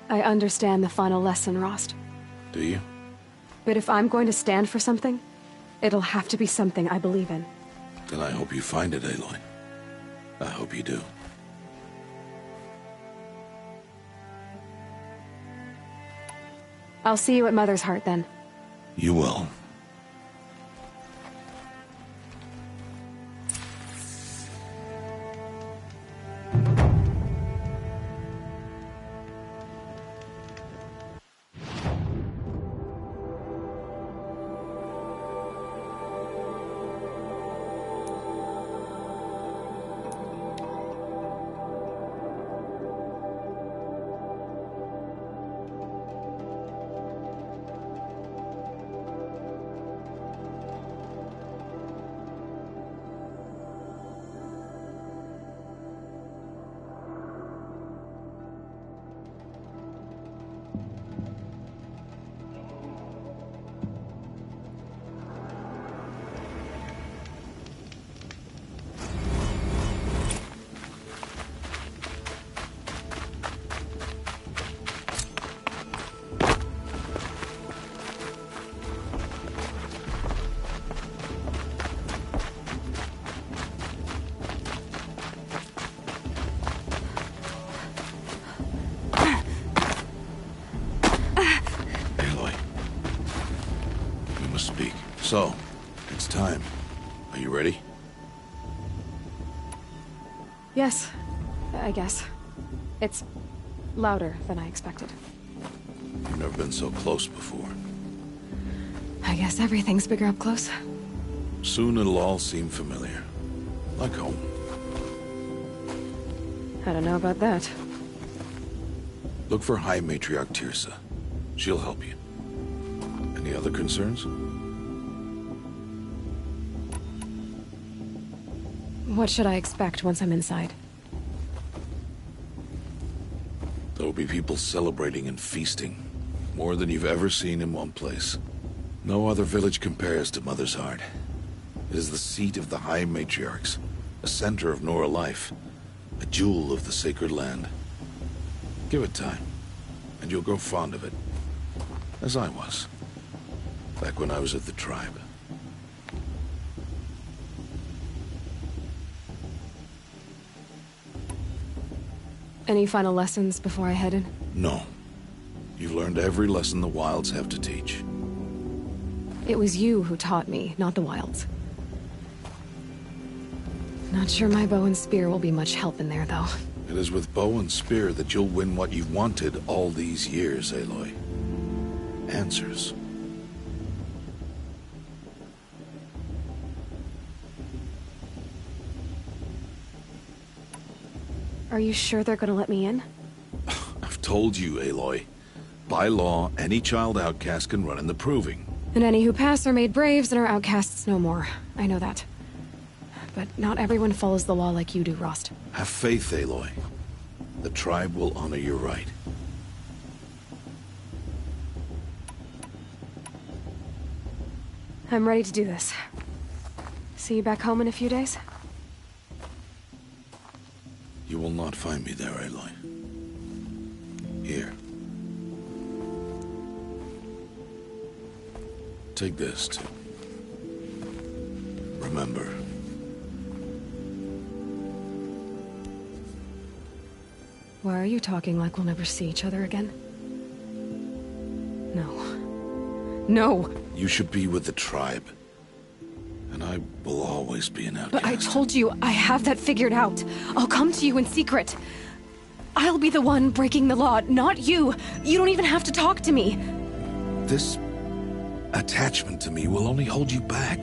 I understand the final lesson, Rost. Do you? But if I'm going to stand for something, it'll have to be something I believe in. Then I hope you find it, Aloy. I hope you do. I'll see you at Mother's Heart, then. You will. So, it's time. Are you ready? Yes, I guess. It's louder than I expected. You've never been so close before. I guess everything's bigger up close. Soon it'll all seem familiar. Like home. I don't know about that. Look for High Matriarch Tirsa. She'll help you. Any other concerns? What should I expect once I'm inside? There will be people celebrating and feasting. More than you've ever seen in one place. No other village compares to Mother's Heart. It is the seat of the High Matriarchs, a center of Nora life, a jewel of the sacred land. Give it time, and you'll grow fond of it. As I was, back when I was at the tribe. Any final lessons before I head in? No. You've learned every lesson the Wilds have to teach. It was you who taught me, not the Wilds. Not sure my bow and spear will be much help in there, though. It is with bow and spear that you'll win what you've wanted all these years, Aloy. Answers. Are you sure they're gonna let me in? I've told you, Aloy. By law, any child outcast can run in the proving. And any who pass are made braves and are outcasts no more. I know that. But not everyone follows the law like you do, Rost. Have faith, Aloy. The tribe will honor your right. I'm ready to do this. See you back home in a few days? You will not find me there, Aloy. Here. Take this, too. Remember. Why are you talking like we'll never see each other again? No. No! You should be with the tribe. And I will always be an outcast. But I told you, I have that figured out. I'll come to you in secret. I'll be the one breaking the law, not you. You don't even have to talk to me. This attachment to me will only hold you back.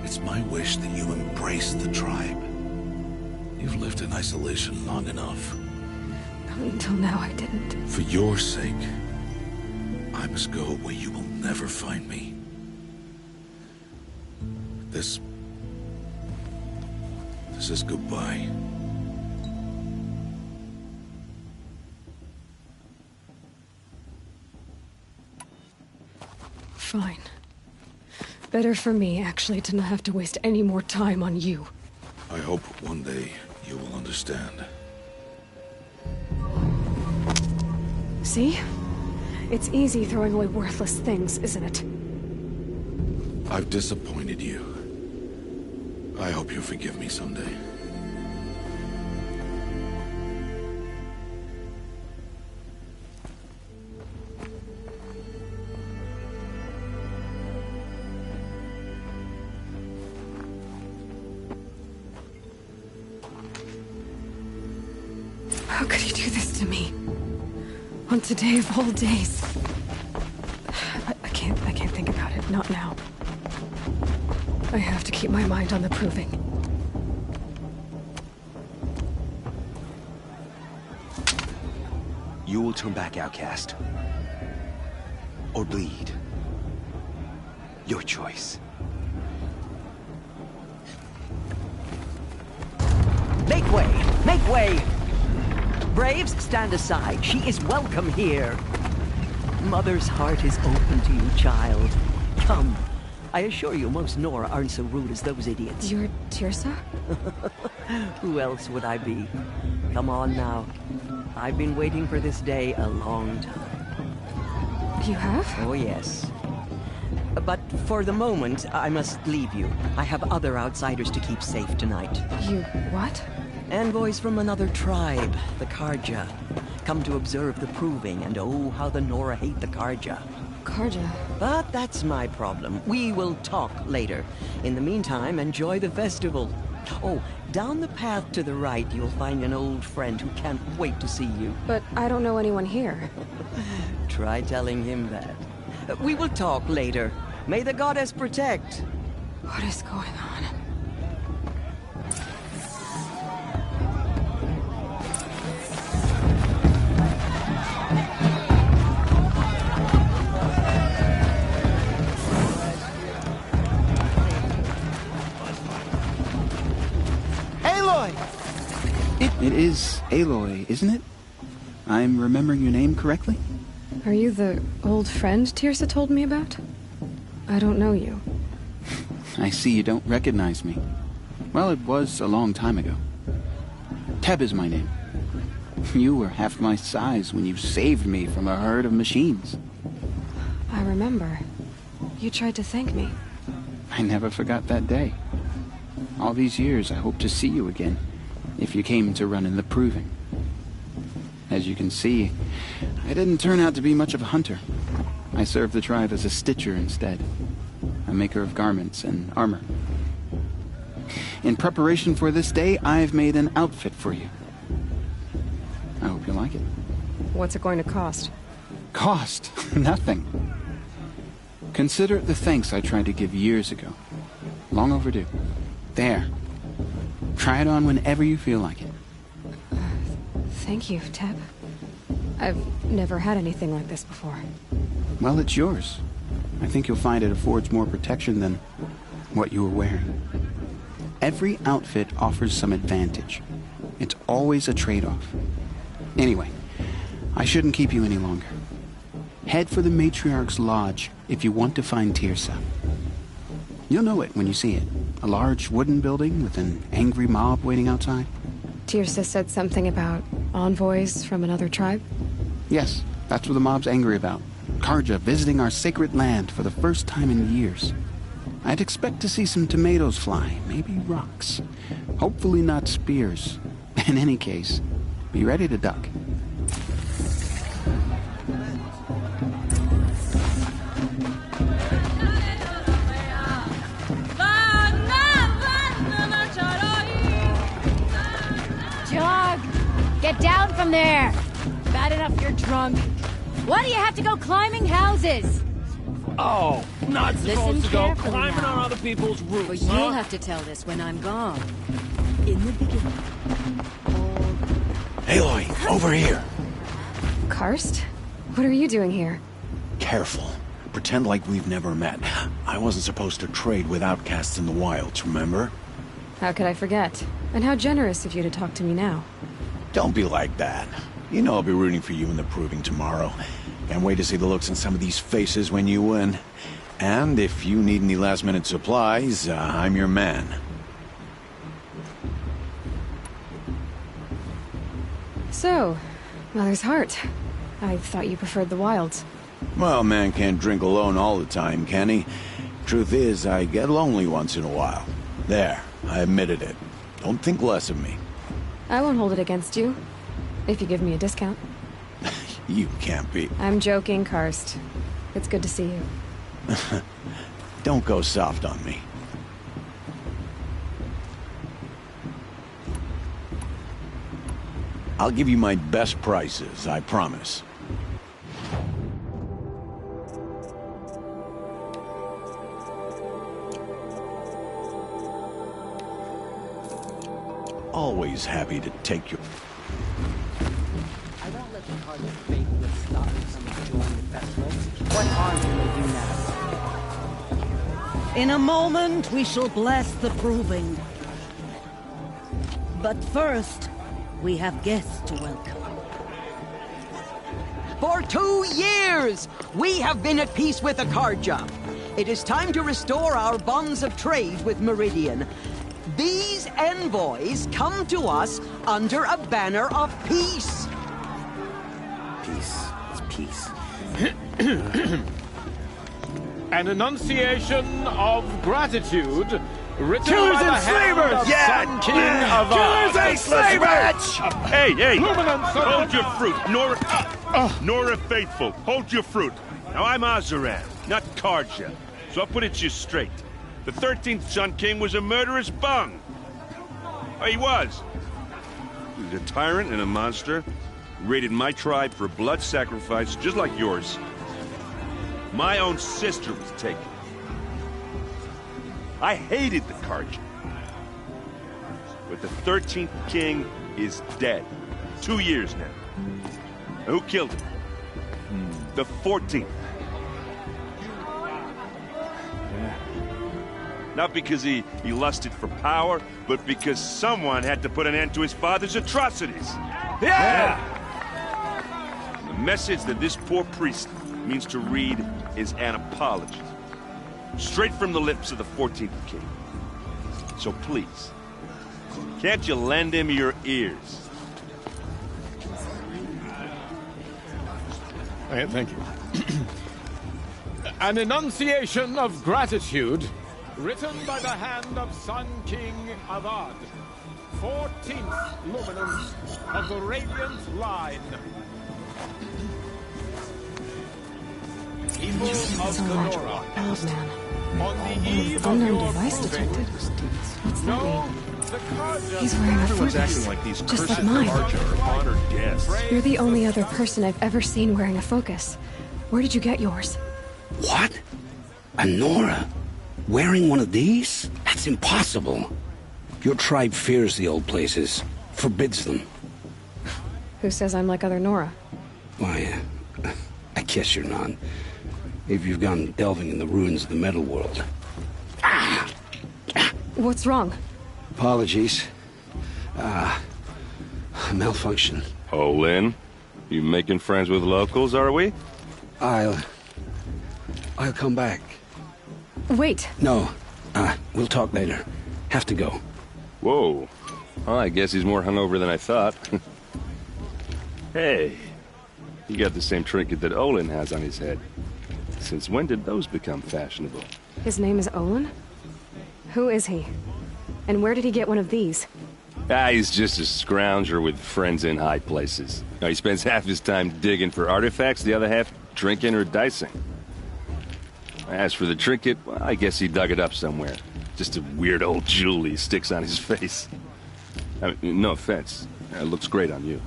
It's my wish that you embrace the tribe. You've lived in isolation long enough. Until now, I didn't. For your sake, I must go where you will never find me. This is goodbye. Fine. Better for me, actually, to not have to waste any more time on you. I hope one day you will understand. See? It's easy throwing away worthless things, isn't it? I've disappointed you. I hope you'll forgive me someday. How could you do this to me? On today of all days. I can't think about it. Not now. I have to keep my mind on the proving. You will turn back, outcast. Or bleed. Your choice. Make way! Make way! Braves, stand aside. She is welcome here. Mother's heart is open to you, child. Come. I assure you, most Nora aren't so rude as those idiots. You're Tirsa? Who else would I be? Come on now. I've been waiting for this day a long time. You have? Oh, yes. But for the moment, I must leave you. I have other outsiders to keep safe tonight. You what? Envoys from another tribe, the Karja. Come to observe the proving, and oh, how the Nora hate the Karja. Karja. But that's my problem. We will talk later. In the meantime, enjoy the festival. Oh, down the path to the right, you'll find an old friend who can't wait to see you. But I don't know anyone here. Try telling him that. We will talk later. May the goddess protect. What is going on? It is Aloy, isn't it? I'm remembering your name correctly? Are you the old friend Tirsa told me about? I don't know you. I see you don't recognize me. Well, it was a long time ago. Teb is my name. You were half my size when you saved me from a herd of machines. I remember. You tried to thank me. I never forgot that day. All these years I hope to see you again, if you came to run in the proving. As you can see, I didn't turn out to be much of a hunter. I served the tribe as a stitcher instead, a maker of garments and armor. In preparation for this day, I've made an outfit for you. I hope you like it. What's it going to cost? Cost? Nothing. Consider it the thanks I tried to give years ago. Long overdue. There. Try it on whenever you feel like it. Thank you, Teb. I've never had anything like this before. Well, it's yours. I think you'll find it affords more protection than what you were wearing. Every outfit offers some advantage. It's always a trade-off. Anyway, I shouldn't keep you any longer. Head for the Matriarch's Lodge if you want to find Tirsa. You'll know it when you see it. A large wooden building with an angry mob waiting outside. Tirsa said something about envoys from another tribe? Yes, that's what the mob's angry about. Karja visiting our sacred land for the first time in years. I'd expect to see some tomatoes fly, maybe rocks. Hopefully not spears. In any case, be ready to duck. Jog! Get down from there! Bad enough you're drunk. Why do you have to go climbing houses? Oh, not supposed to go carefully climbing now. on other people's roofs, But you'll have to tell this when I'm gone. In the beginning. Aloy, over here. Karst? What are you doing here? Careful. Pretend like we've never met. I wasn't supposed to trade with outcasts in the wilds, remember? How could I forget? And how generous of you to talk to me now. Don't be like that. You know I'll be rooting for you in the proving tomorrow. Can't wait to see the looks on some of these faces when you win. And if you need any last-minute supplies, I'm your man. So, Mother's Heart. I thought you preferred the wilds. Well, man can't drink alone all the time, can he? Truth is, I get lonely once in a while. There, I admitted it. Don't think less of me. I won't hold it against you, if you give me a discount. You can't be. I'm joking, Karst. It's good to see you. Don't go soft on me. I'll give you my best prices, I promise. Always happy to take your... I won't let the Cardinal faithless stop me from enjoying the festival. What harm can they do now? In a moment, we shall bless the proving. But first, we have guests to welcome. For 2 years, we have been at peace with the Karja. It is time to restore our bonds of trade with Meridian. These envoys come to us under a banner of peace. Peace. It's peace. An enunciation of gratitude written Killers by the and hand slavers! of Yeah! Sun King of Killers and slavers! Hey, Luminance of hold your fruit. Nora faithful, hold your fruit. Now, I'm Azaran, not Karja, so I'll put it to you straight. The 13th Sun King was a murderous bung. Oh, he was. He was a tyrant and a monster. He raided my tribe for a blood sacrifice, just like yours. My own sister was taken. I hated the Karja. But the 13th King is dead. 2 years now. Now, who killed him? The 14th. Not because he lusted for power, but because someone had to put an end to his father's atrocities. Yeah! The message that this poor priest means to read is an apology. Straight from the lips of the 14th King. So please, can't you lend him your ears? Thank you. An enunciation of gratitude written by the hand of Sun King Avad, 14th luminance of the Radiant Line. People of Sonora, on the eve of your device detected. What's that no, mean? the Karja. He's wearing a Everyone's focus, acting like these just cursed like mine. Karja are honored guests. You're the only other person I've ever seen wearing a focus. Where did you get yours? What? A Nora? Wearing one of these? That's impossible. Your tribe fears the old places, forbids them. Who says I'm like other Nora? Why, I guess you're not. If you've gone delving in the ruins of the metal world. What's wrong? Apologies. Malfunction. Oh, Lynn? You making friends with locals, are we? I'll come back. Wait. No. We'll talk later. Have to go. Whoa. Well, I guess he's more hungover than I thought. Hey. You got the same trinket that Olin has on his head. Since when did those become fashionable? His name is Olin? Who is he? And where did he get one of these? He's just a scrounger with friends in high places. He spends half his time digging for artifacts, the other half drinking or dicing. As for the trinket, well, I guess he dug it up somewhere. Just a weird old jewel he sticks on his face. I mean, no offense. It looks great on you.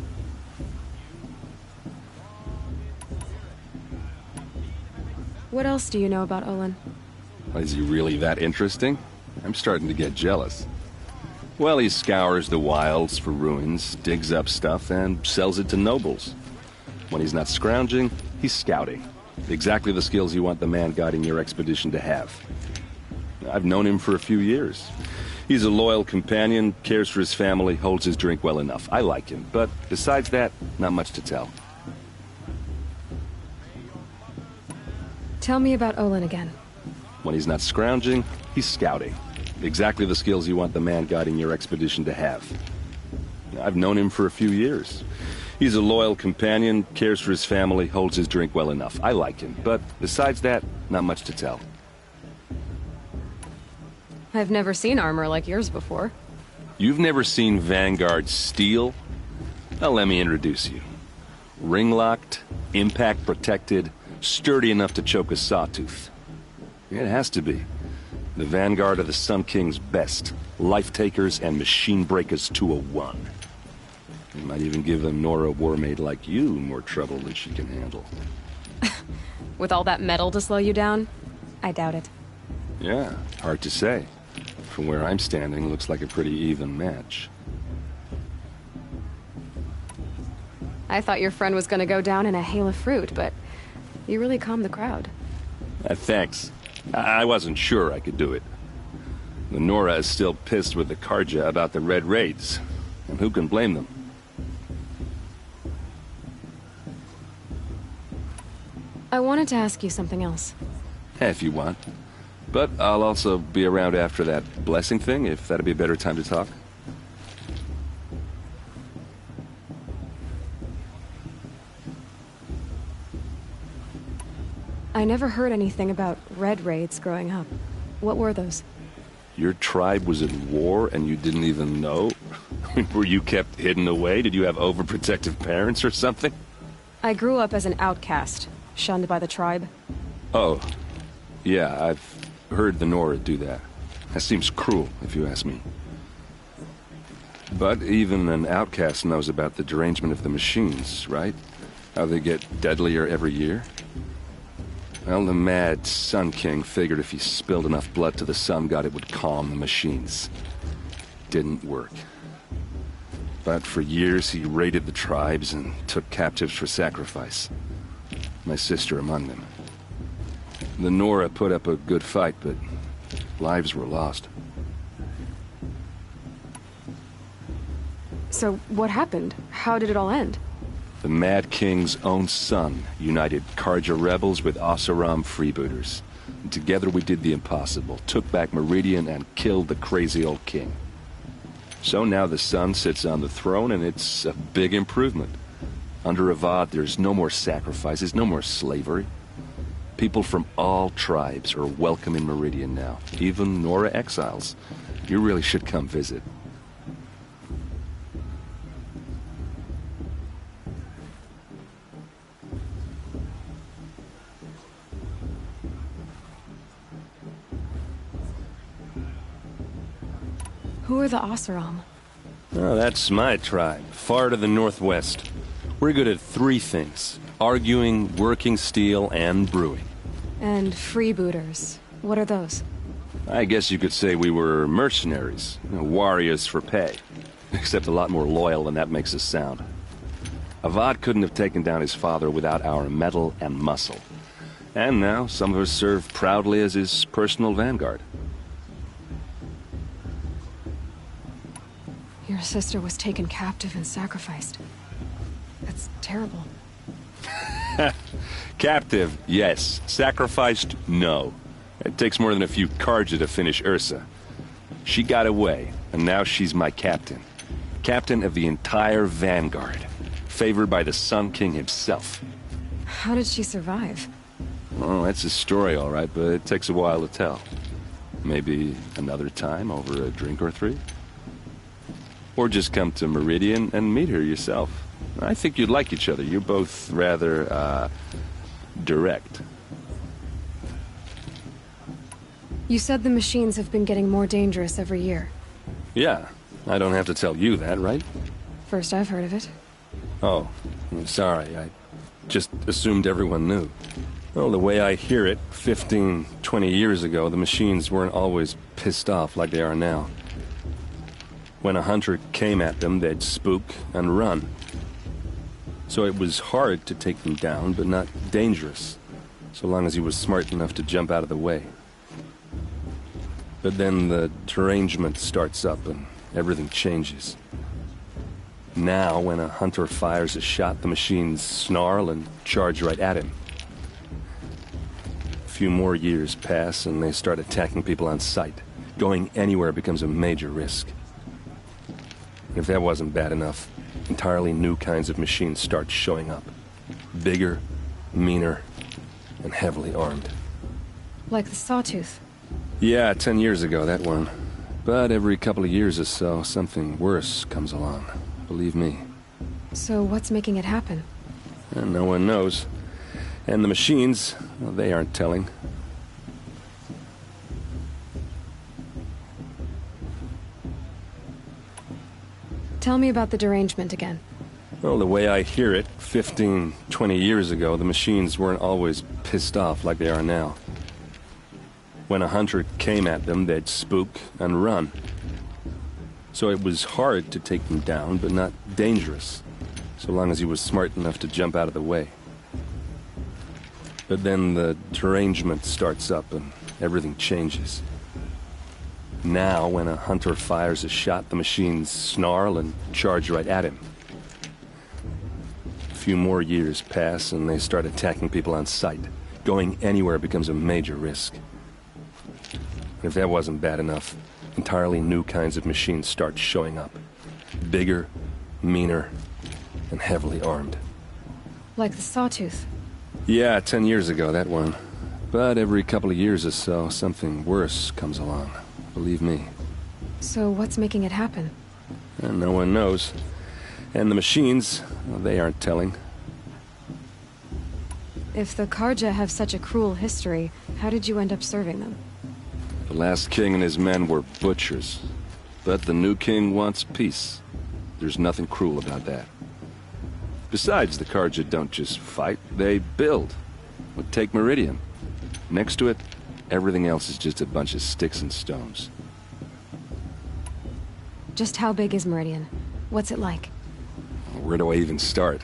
What else do you know about Olin? Is he really that interesting? I'm starting to get jealous. Well, he scours the wilds for ruins, digs up stuff, and sells it to nobles. When he's not scrounging, he's scouting. Exactly the skills you want the man guiding your expedition to have. I've known him for a few years. He's a loyal companion, cares for his family, holds his drink well enough. I like him, but besides that, not much to tell. Tell me about Olin again. When he's not scrounging, he's scouting. Exactly the skills you want the man guiding your expedition to have. I've known him for a few years. He's a loyal companion, cares for his family, holds his drink well enough. I like him, but besides that, not much to tell. I've never seen armor like yours before. You've never seen Vanguard steel? Well, let me introduce you. Ring-locked, impact-protected, sturdy enough to choke a sawtooth. It has to be. The Vanguard of the Sun King's best. Life-takers and machine breakers to a one. You might even give a Nora warmaid like you more trouble than she can handle. With all that metal to slow you down? I doubt it. Yeah, hard to say. From where I'm standing, looks like a pretty even match. I thought your friend was gonna go down in a hail of fruit, but you really calmed the crowd. Thanks. I wasn't sure I could do it. The Nora is still pissed with the Karja about the Red Raids, and who can blame them? I wanted to ask you something else. If you want. But I'll also be around after that blessing thing, if that'd be a better time to talk. I never heard anything about Red Raids growing up. What were those? Your tribe was at war and you didn't even know? Were you kept hidden away? Did you have overprotective parents or something? I grew up as an outcast. Shunned by the tribe? Oh, yeah, I've heard the Nora do that. That seems cruel, if you ask me. But even an outcast knows about the derangement of the machines, right? How they get deadlier every year? Well, the mad Sun King figured if he spilled enough blood to the Sun God, it would calm the machines. Didn't work. But for years, he raided the tribes and took captives for sacrifice. My sister among them. The Nora put up a good fight, but lives were lost. So, what happened? How did it all end? The Mad King's own son united Karja rebels with Oseram freebooters. And together we did the impossible, took back Meridian and killed the crazy old king. So now the son sits on the throne and it's a big improvement. Under Avad there's no more sacrifices, no more slavery. People from all tribes are welcome in Meridian now, even Nora exiles. You really should come visit. Who are the Oseram? Oh, that's my tribe, far to the northwest. We're good at three things: arguing, working steel, and brewing. And freebooters. What are those? I guess you could say we were mercenaries, warriors for pay. Except a lot more loyal than that makes us sound. Avad couldn't have taken down his father without our metal and muscle. And now some of us serve proudly as his personal vanguard. Your sister was taken captive and sacrificed. That's terrible. Captive, yes. Sacrificed, no. It takes more than a few Karja to finish Ursa. She got away, and now she's my captain. Captain of the entire vanguard. Favored by the Sun King himself. How did she survive? Oh, that's a story, all right, but it takes a while to tell. Maybe another time over a drink or three? Or just come to Meridian and meet her yourself. I think you'd like each other. You're both rather, direct. You said the machines have been getting more dangerous every year. Yeah, I don't have to tell you that, right? First I've heard of it. Oh, I'm sorry. I just assumed everyone knew. Well, the way I hear it, 15, 20 years ago, the machines weren't always pissed off like they are now. When a hunter came at them, they'd spook and run. So it was hard to take them down, but not dangerous, so long as he was smart enough to jump out of the way. But then the derangement starts up and everything changes. Now, when a hunter fires a shot, the machines snarl and charge right at him. A few more years pass and they start attacking people on sight. Going anywhere becomes a major risk. If that wasn't bad enough, entirely new kinds of machines start showing up. Bigger, meaner, and heavily armed. Like the Sawtooth? Yeah, 10 years ago, that one. But every couple of years or so, something worse comes along. Believe me. So what's making it happen? And no one knows. And the machines, well, they aren't telling. Tell me about the derangement again. Well, the way I hear it, 15, 20 years ago, the machines weren't always pissed off like they are now. When a hunter came at them, they'd spook and run. So it was hard to take them down, but not dangerous, so long as he was smart enough to jump out of the way. But then the derangement starts up and everything changes. Now, when a hunter fires a shot, the machines snarl and charge right at him. A few more years pass and they start attacking people on sight. Going anywhere becomes a major risk. If that wasn't bad enough, entirely new kinds of machines start showing up. Bigger, meaner, and heavily armed. Like the Sawtooth? Yeah, 10 years ago, that one. But every couple of years or so, something worse comes along. Believe me. So what's making it happen? And no one knows. And the machines, well, they aren't telling. If the Karja have such a cruel history, how did you end up serving them? The last king and his men were butchers. But the new king wants peace. There's nothing cruel about that. Besides, the Karja don't just fight, they build. Well, take Meridian. Next to it, everything else is just a bunch of sticks and stones. Just how big is Meridian? What's it like? Where do I even start?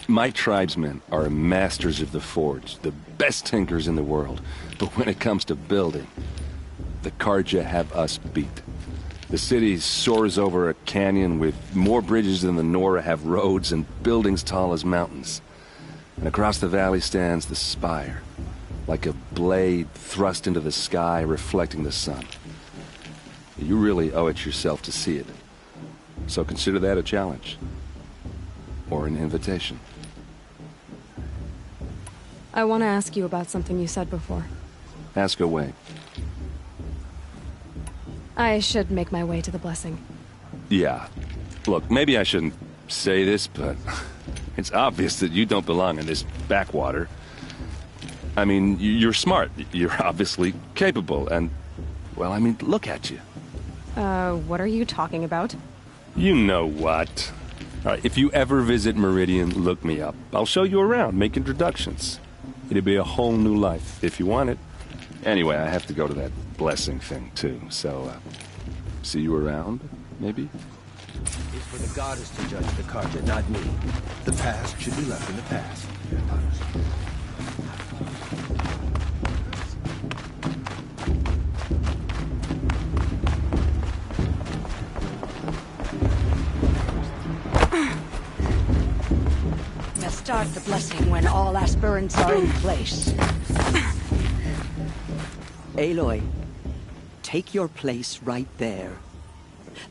My tribesmen are masters of the forge, the best tinkers in the world. But when it comes to building, the Karja have us beat. The city soars over a canyon with more bridges than the Nora have roads and buildings tall as mountains. And across the valley stands the spire, like a blade thrust into the sky reflecting the sun. You really owe it yourself to see it. So consider that a challenge. Or an invitation. I want to ask you about something you said before. Ask away. I should make my way to the blessing. Yeah. Look, maybe I shouldn't say this, but it's obvious that you don't belong in this backwater. I mean, you're smart. You're obviously capable, and, well, I mean, look at you. What are you talking about? You know what. All right, if you ever visit Meridian, look me up. I'll show you around, make introductions. It'll be a whole new life, if you want it. Anyway, I have to go to that blessing thing, too, so, see you around, maybe? It's for the goddess to judge the Karja, not me. The past should be left in the past. Start the blessing when all aspirants are in place. Aloy, take your place right there.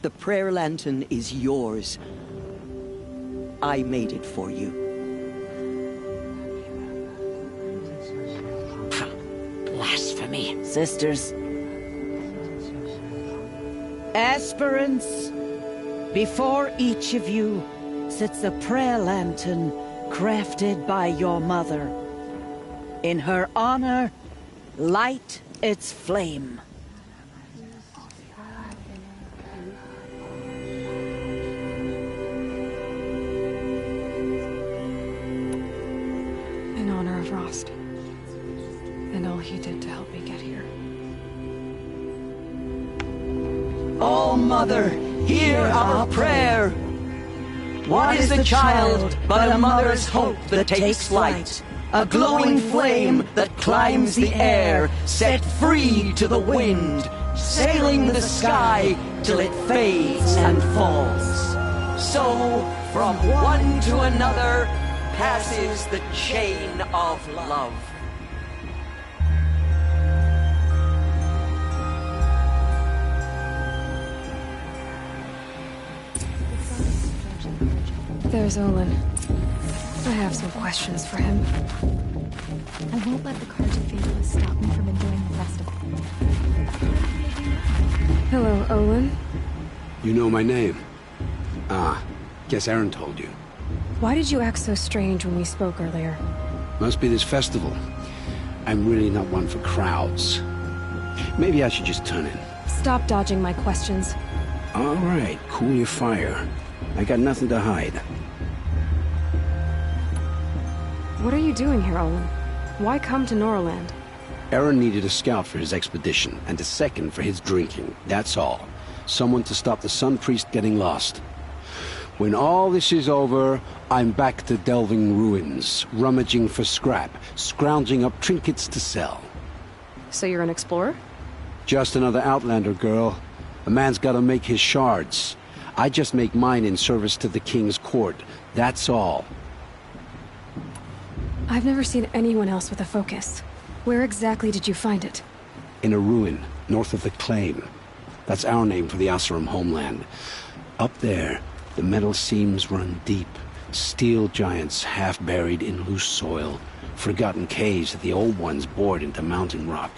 The prayer lantern is yours. I made it for you. Blasphemy. Sisters. Aspirants, before each of you sits a prayer lantern crafted by your mother. In her honor, light its flame. In honor of Rost. And all he did to help me get here. Oh, Mother, hear our prayer! What is a child but a mother's hope that takes flight? A glowing flame that climbs the air, set free to the wind, sailing the sky till it fades and falls. So, from one to another, passes the chain of love. There's Olin. I have some questions for him. I won't let the Karja faithless stop me from enjoying the festival. Hello, Olin. You know my name? Ah, guess Aaron told you. Why did you act so strange when we spoke earlier? Must be this festival. I'm really not one for crowds. Maybe I should just turn in. Stop dodging my questions. All right, cool your fire. I got nothing to hide. What are you doing here, Olin? Why come to Noraland? Aaron needed a scout for his expedition, and a second for his drinking. That's all. Someone to stop the Sun Priest getting lost. When all this is over, I'm back to delving ruins, rummaging for scrap, scrounging up trinkets to sell. So you're an explorer? Just another Outlander, girl. A man's gotta make his shards. I just make mine in service to the King's court. That's all. I've never seen anyone else with a focus. Where exactly did you find it? In a ruin, north of the Claim. That's our name for the Oseram homeland. Up there, the metal seams run deep. Steel giants half buried in loose soil. Forgotten caves that the old ones bored into mountain rock.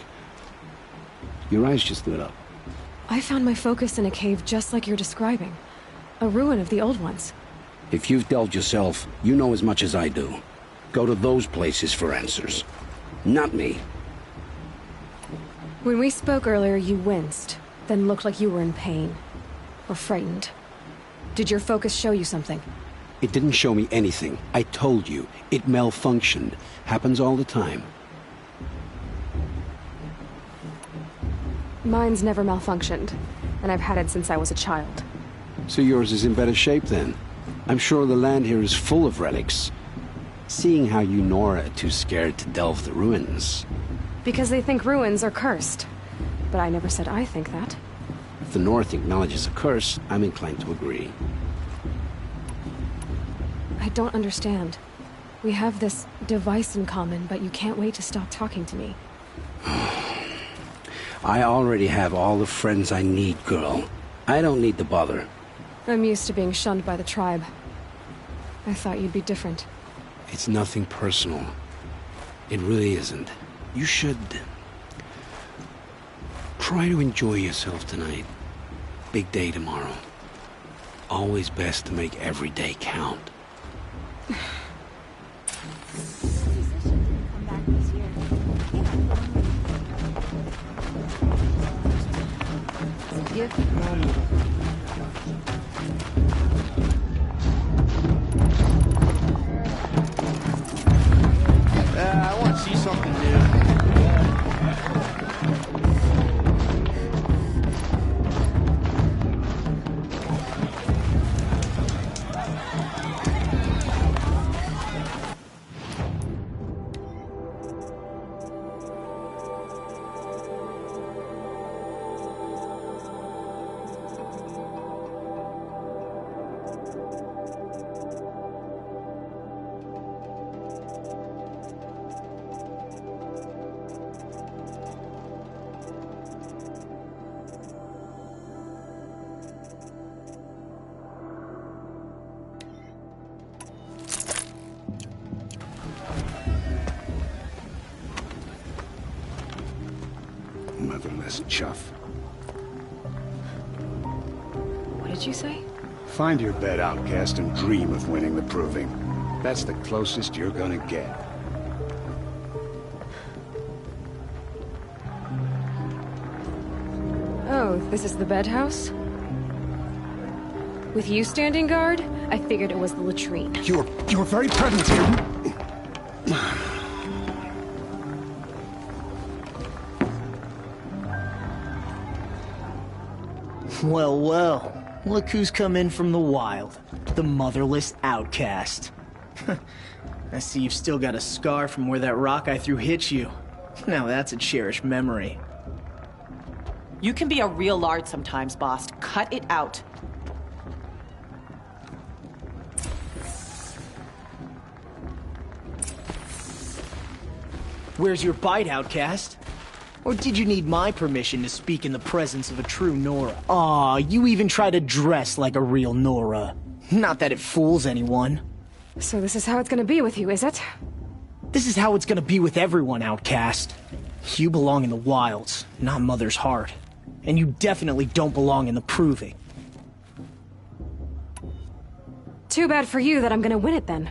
Your eyes just lit up. I found my focus in a cave just like you're describing. A ruin of the old ones. If you've delved yourself, you know as much as I do. go to those places for answers. Not me. When we spoke earlier, you winced, then looked like you were in pain. Or frightened. Did your focus show you something? It didn't show me anything. I told you. It malfunctioned. Happens all the time. Mine's never malfunctioned, and I've had it since I was a child. So yours is in better shape then. I'm sure the land here is full of relics. Seeing how you Nora are too scared to delve the ruins. Because they think ruins are cursed. But I never said I think that. If the North acknowledges a curse, I'm inclined to agree. I don't understand. We have this device in common, but you can't wait to stop talking to me. I already have all the friends I need, girl. I don't need the bother. I'm used to being shunned by the tribe. I thought you'd be different. It's nothing personal. It really isn't. You should... try to enjoy yourself tonight. Big day tomorrow. Always best to make every day count. I want to see something new. Motherless chuff. What did you say? Find your bed, outcast, and dream of winning the proving. That's the closest you're gonna get. Oh, this is the bed house? With you standing guard, I figured it was the latrine. Your very presence here... Well, well. Look who's come in from the wild. The motherless outcast. I see you've still got a scar from where that rock I threw hit you. Now that's a cherished memory. You can be a real lard sometimes, boss. Cut it out. Where's your bite, outcast? Or did you need my permission to speak in the presence of a true Nora? Aw, you even try to dress like a real Nora. Not that it fools anyone. So this is how it's gonna be with you, is it? This is how it's gonna be with everyone, outcast. You belong in the wilds, not Mother's heart. And you definitely don't belong in the proving. Too bad for you that I'm gonna win it then.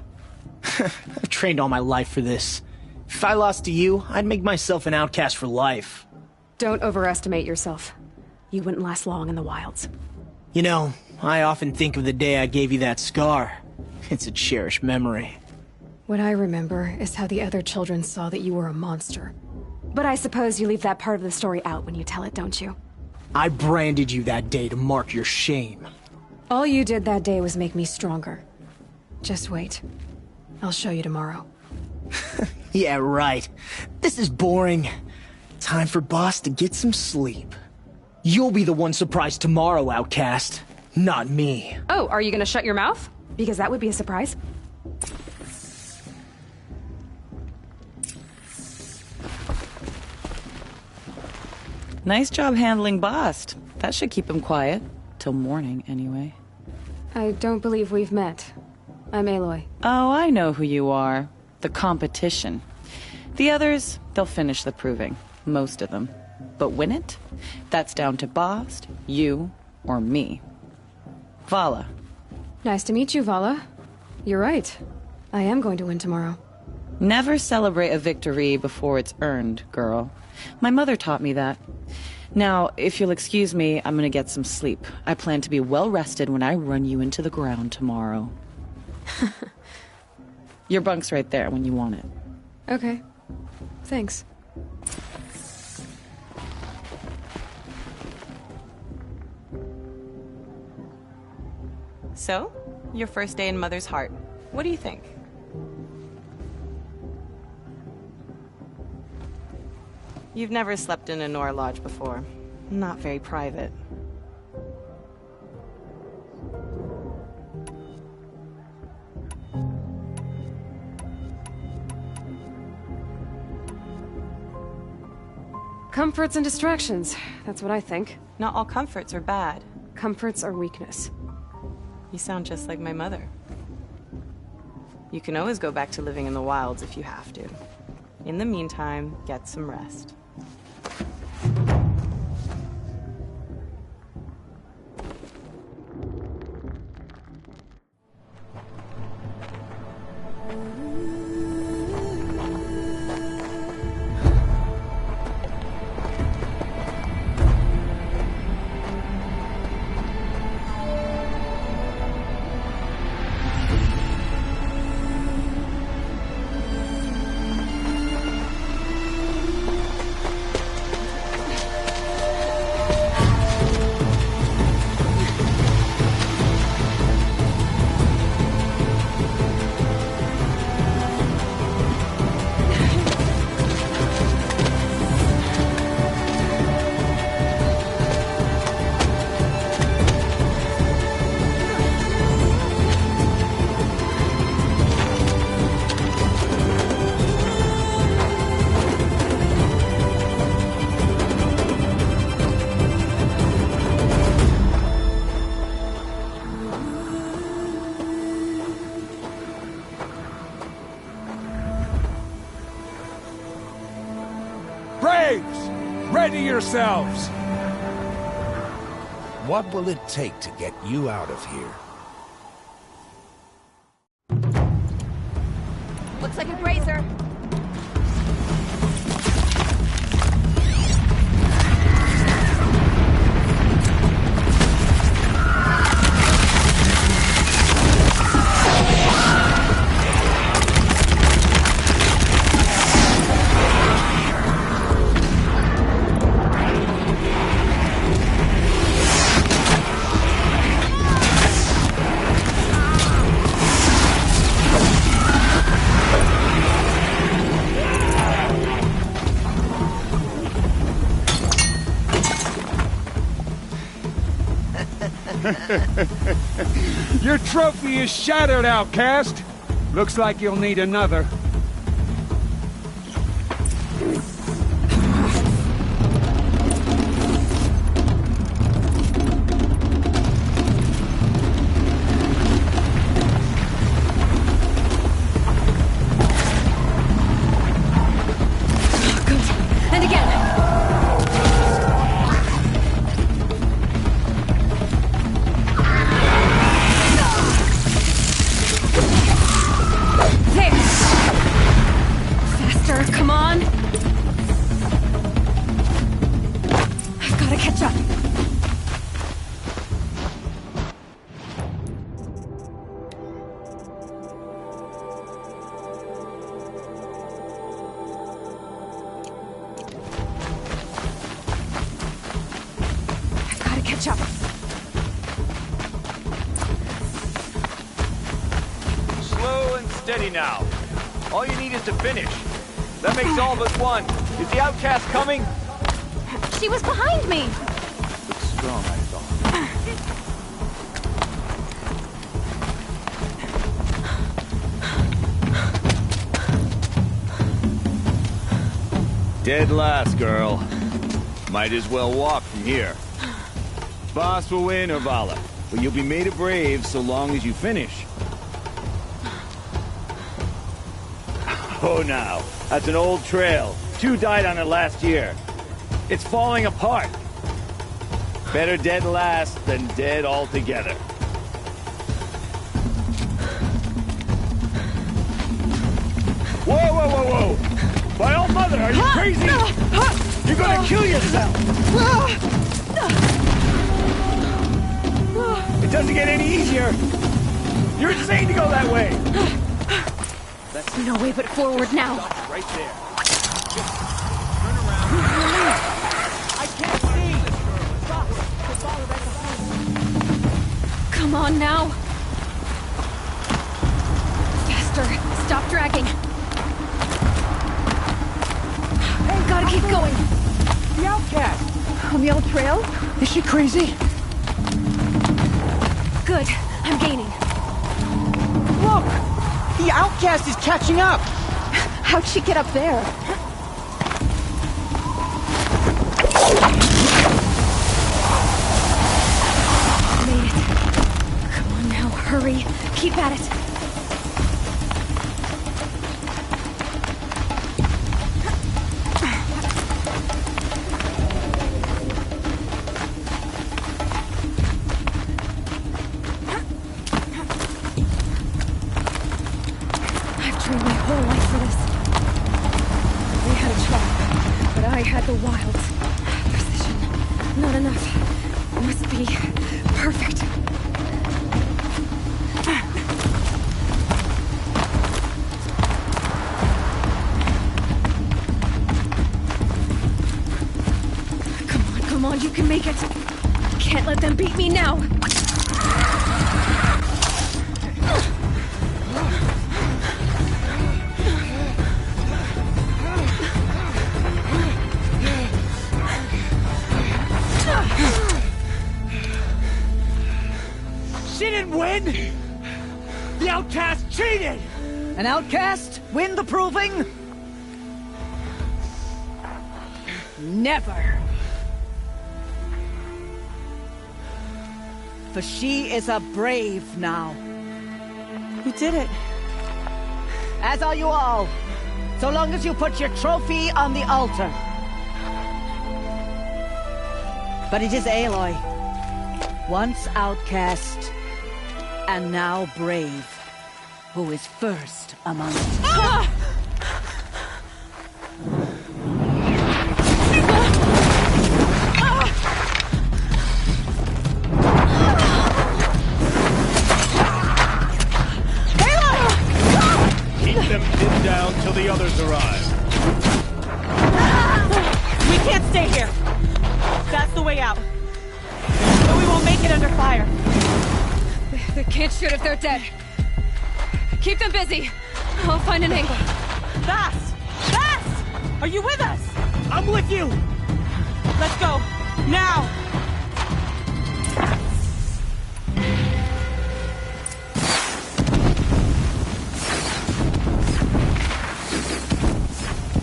I've trained all my life for this. If I lost to you, I'd make myself an outcast for life. Don't overestimate yourself. You wouldn't last long in the wilds. You know, I often think of the day I gave you that scar. It's a cherished memory. What I remember is how the other children saw that you were a monster. But I suppose you leave that part of the story out when you tell it, don't you? I branded you that day to mark your shame. All you did that day was make me stronger. Just wait. I'll show you tomorrow. Yeah, right. This is boring. Time for Boss to get some sleep. You'll be the one surprised tomorrow, outcast. Not me. Oh, are you gonna shut your mouth? Because that would be a surprise. Nice job handling Bast. That should keep him quiet. Till morning, anyway. I don't believe we've met. I'm Aloy. Oh, I know who you are. The competition. The others, they'll finish the proving. Most of them. But win it? That's down to Bast, you, or me. Vala. Nice to meet you, Vala. You're right. I am going to win tomorrow. Never celebrate a victory before it's earned, girl. My mother taught me that. Now, if you'll excuse me, I'm gonna get some sleep. I plan to be well rested when I run you into the ground tomorrow. Your bunk's right there when you want it. Okay. Thanks. So, your first day in Mother's heart. What do you think? You've never slept in a Nora lodge before. Not very private. Comforts and distractions. That's what I think. Not all comforts are bad. Comforts are weakness. You sound just like my mother. You can always go back to living in the wilds if you have to. In the meantime, get some rest. Ready yourselves! What will it take to get you out of here? Looks like a grazer. Your trophy is shattered, outcast. Looks like you'll need another. And again! Come on! I've gotta catch up. I've gotta catch up. Slow and steady now. All you need is to finish. That makes all but one. Is the outcast coming? She was behind me! Looks strong, I thought. Dead last, girl. Might as well walk from here. Boss will win, or Vala, but you'll be made a brave so long as you finish. Oh, now. That's an old trail. 2 died on it last year. It's falling apart. Better dead last than dead altogether. Whoa! crazy? You're gonna kill yourself! It doesn't get any easier! You're insane to go that way! That's no way but forward now. Stop right there. Turn around. I can't see! Stop! Follow that. Come on now. Faster. Stop dragging. Gotta keep going. The outcast! On the old trail? Is she crazy? Good. I'm gaining. Look! The outcast is catching up! How'd she get up there? Made it. Come on now, hurry. Keep at it. The wilds. Precision. Not enough. Must be perfect. Come on, you can make it. Can't let them beat me now. Win? The outcast cheated! An outcast? Win the proving? Never. For she is a brave now. You did it. As are you all. So long as you put your trophy on the altar. But it is Aloy. Once outcast, and now brave, who is first among us. Ah! Keep them pinned down till the others arrive. We can't stay here. That's the way out. But we won't make it under fire. They can't shoot if they're dead. Keep them busy. I'll find an angle. Fast! Fast! Are you with us? I'm with you! Let's go. Now!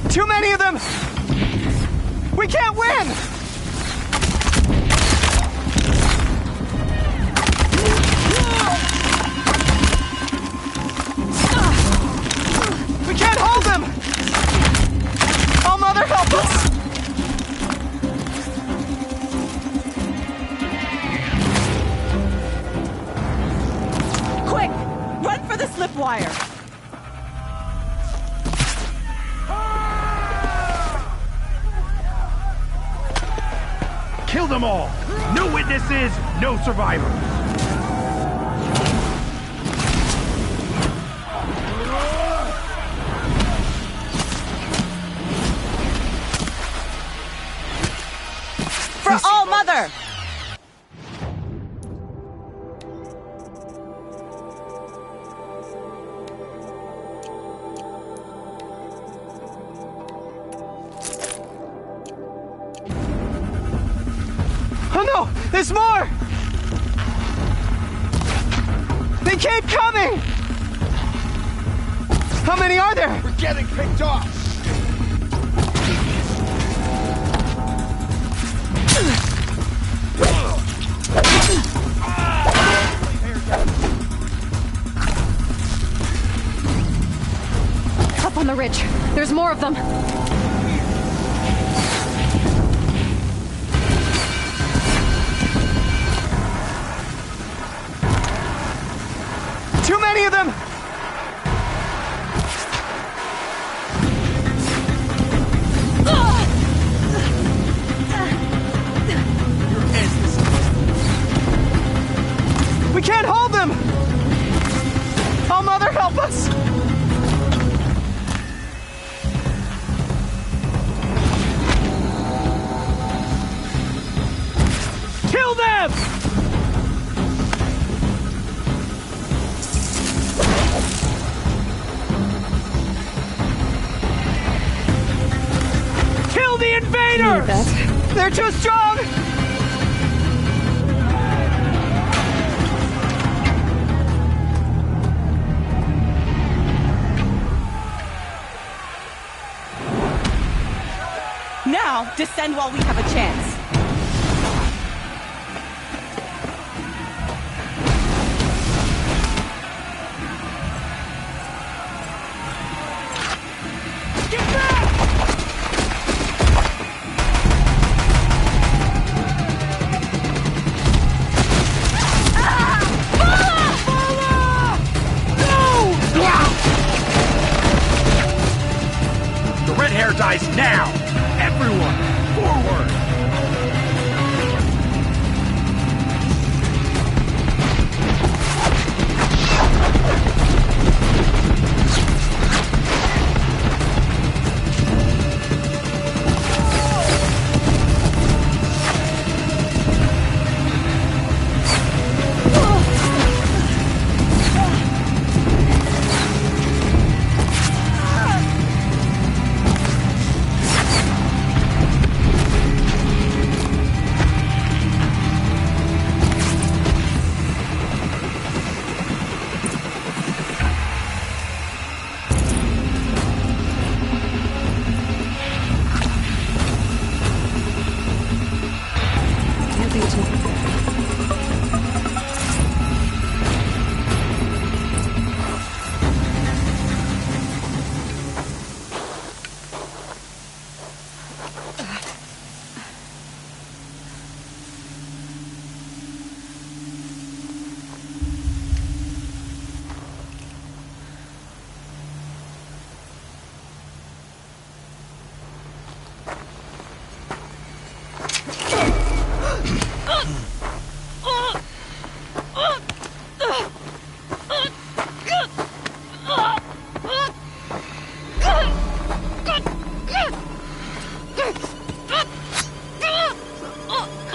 Too many of them! We can't win! We can't hold them! Oh, Mother, help us! Quick! Run for the slip wire! Kill them all! No witnesses, no survivors! For All Mother! Oh no! There's more! They keep coming! How many are there? We're getting picked off! Up on the ridge. There's more of them. Too many of them! Help us! Kill them! Kill the invaders! They're too strong! Now, descend while we have a chance. The red hair dies now! Everyone, forward!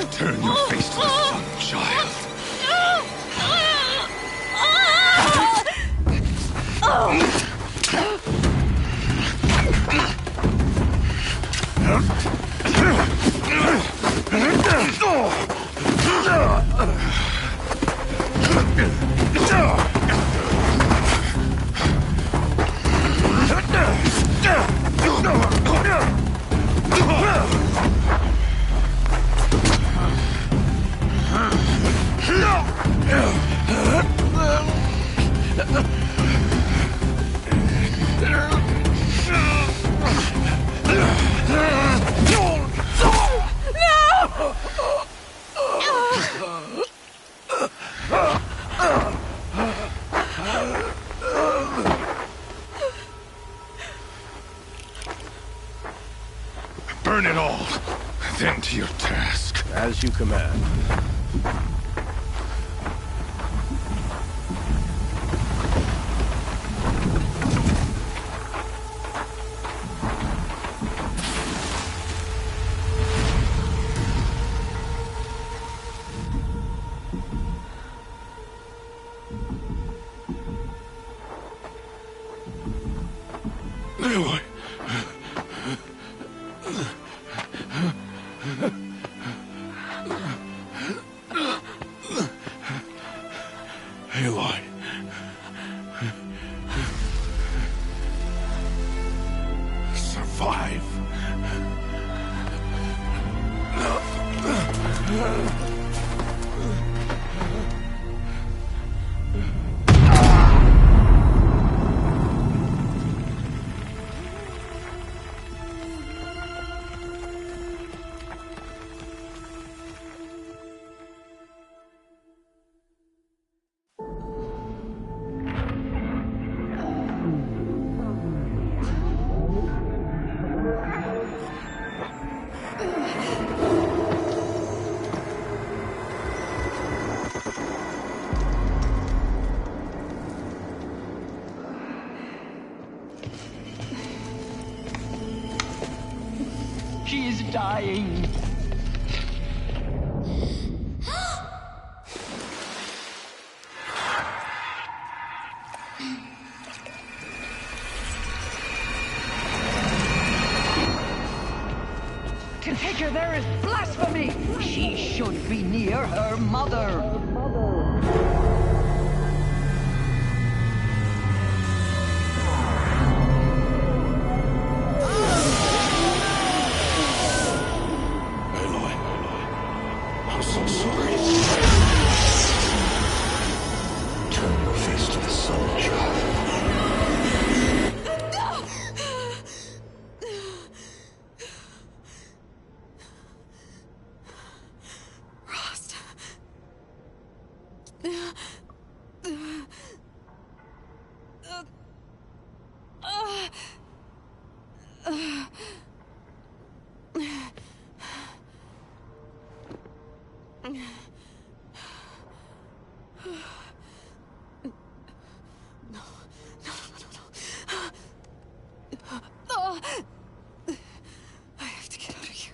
Turn your face to the sun, child. Burn it all, then to your task. As you command. Aloy. Aloy. Survive. She is dying. To take her there is blasphemy. She should be near her mother. I'm so sorry. Turn your face to the sun, child. Rost. I have to get out of here.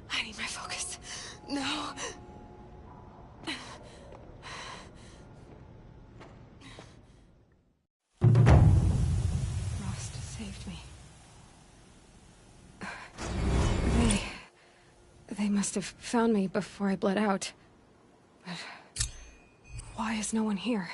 I need my focus. No. Rost saved me. They must have found me before I bled out. But why is no one here?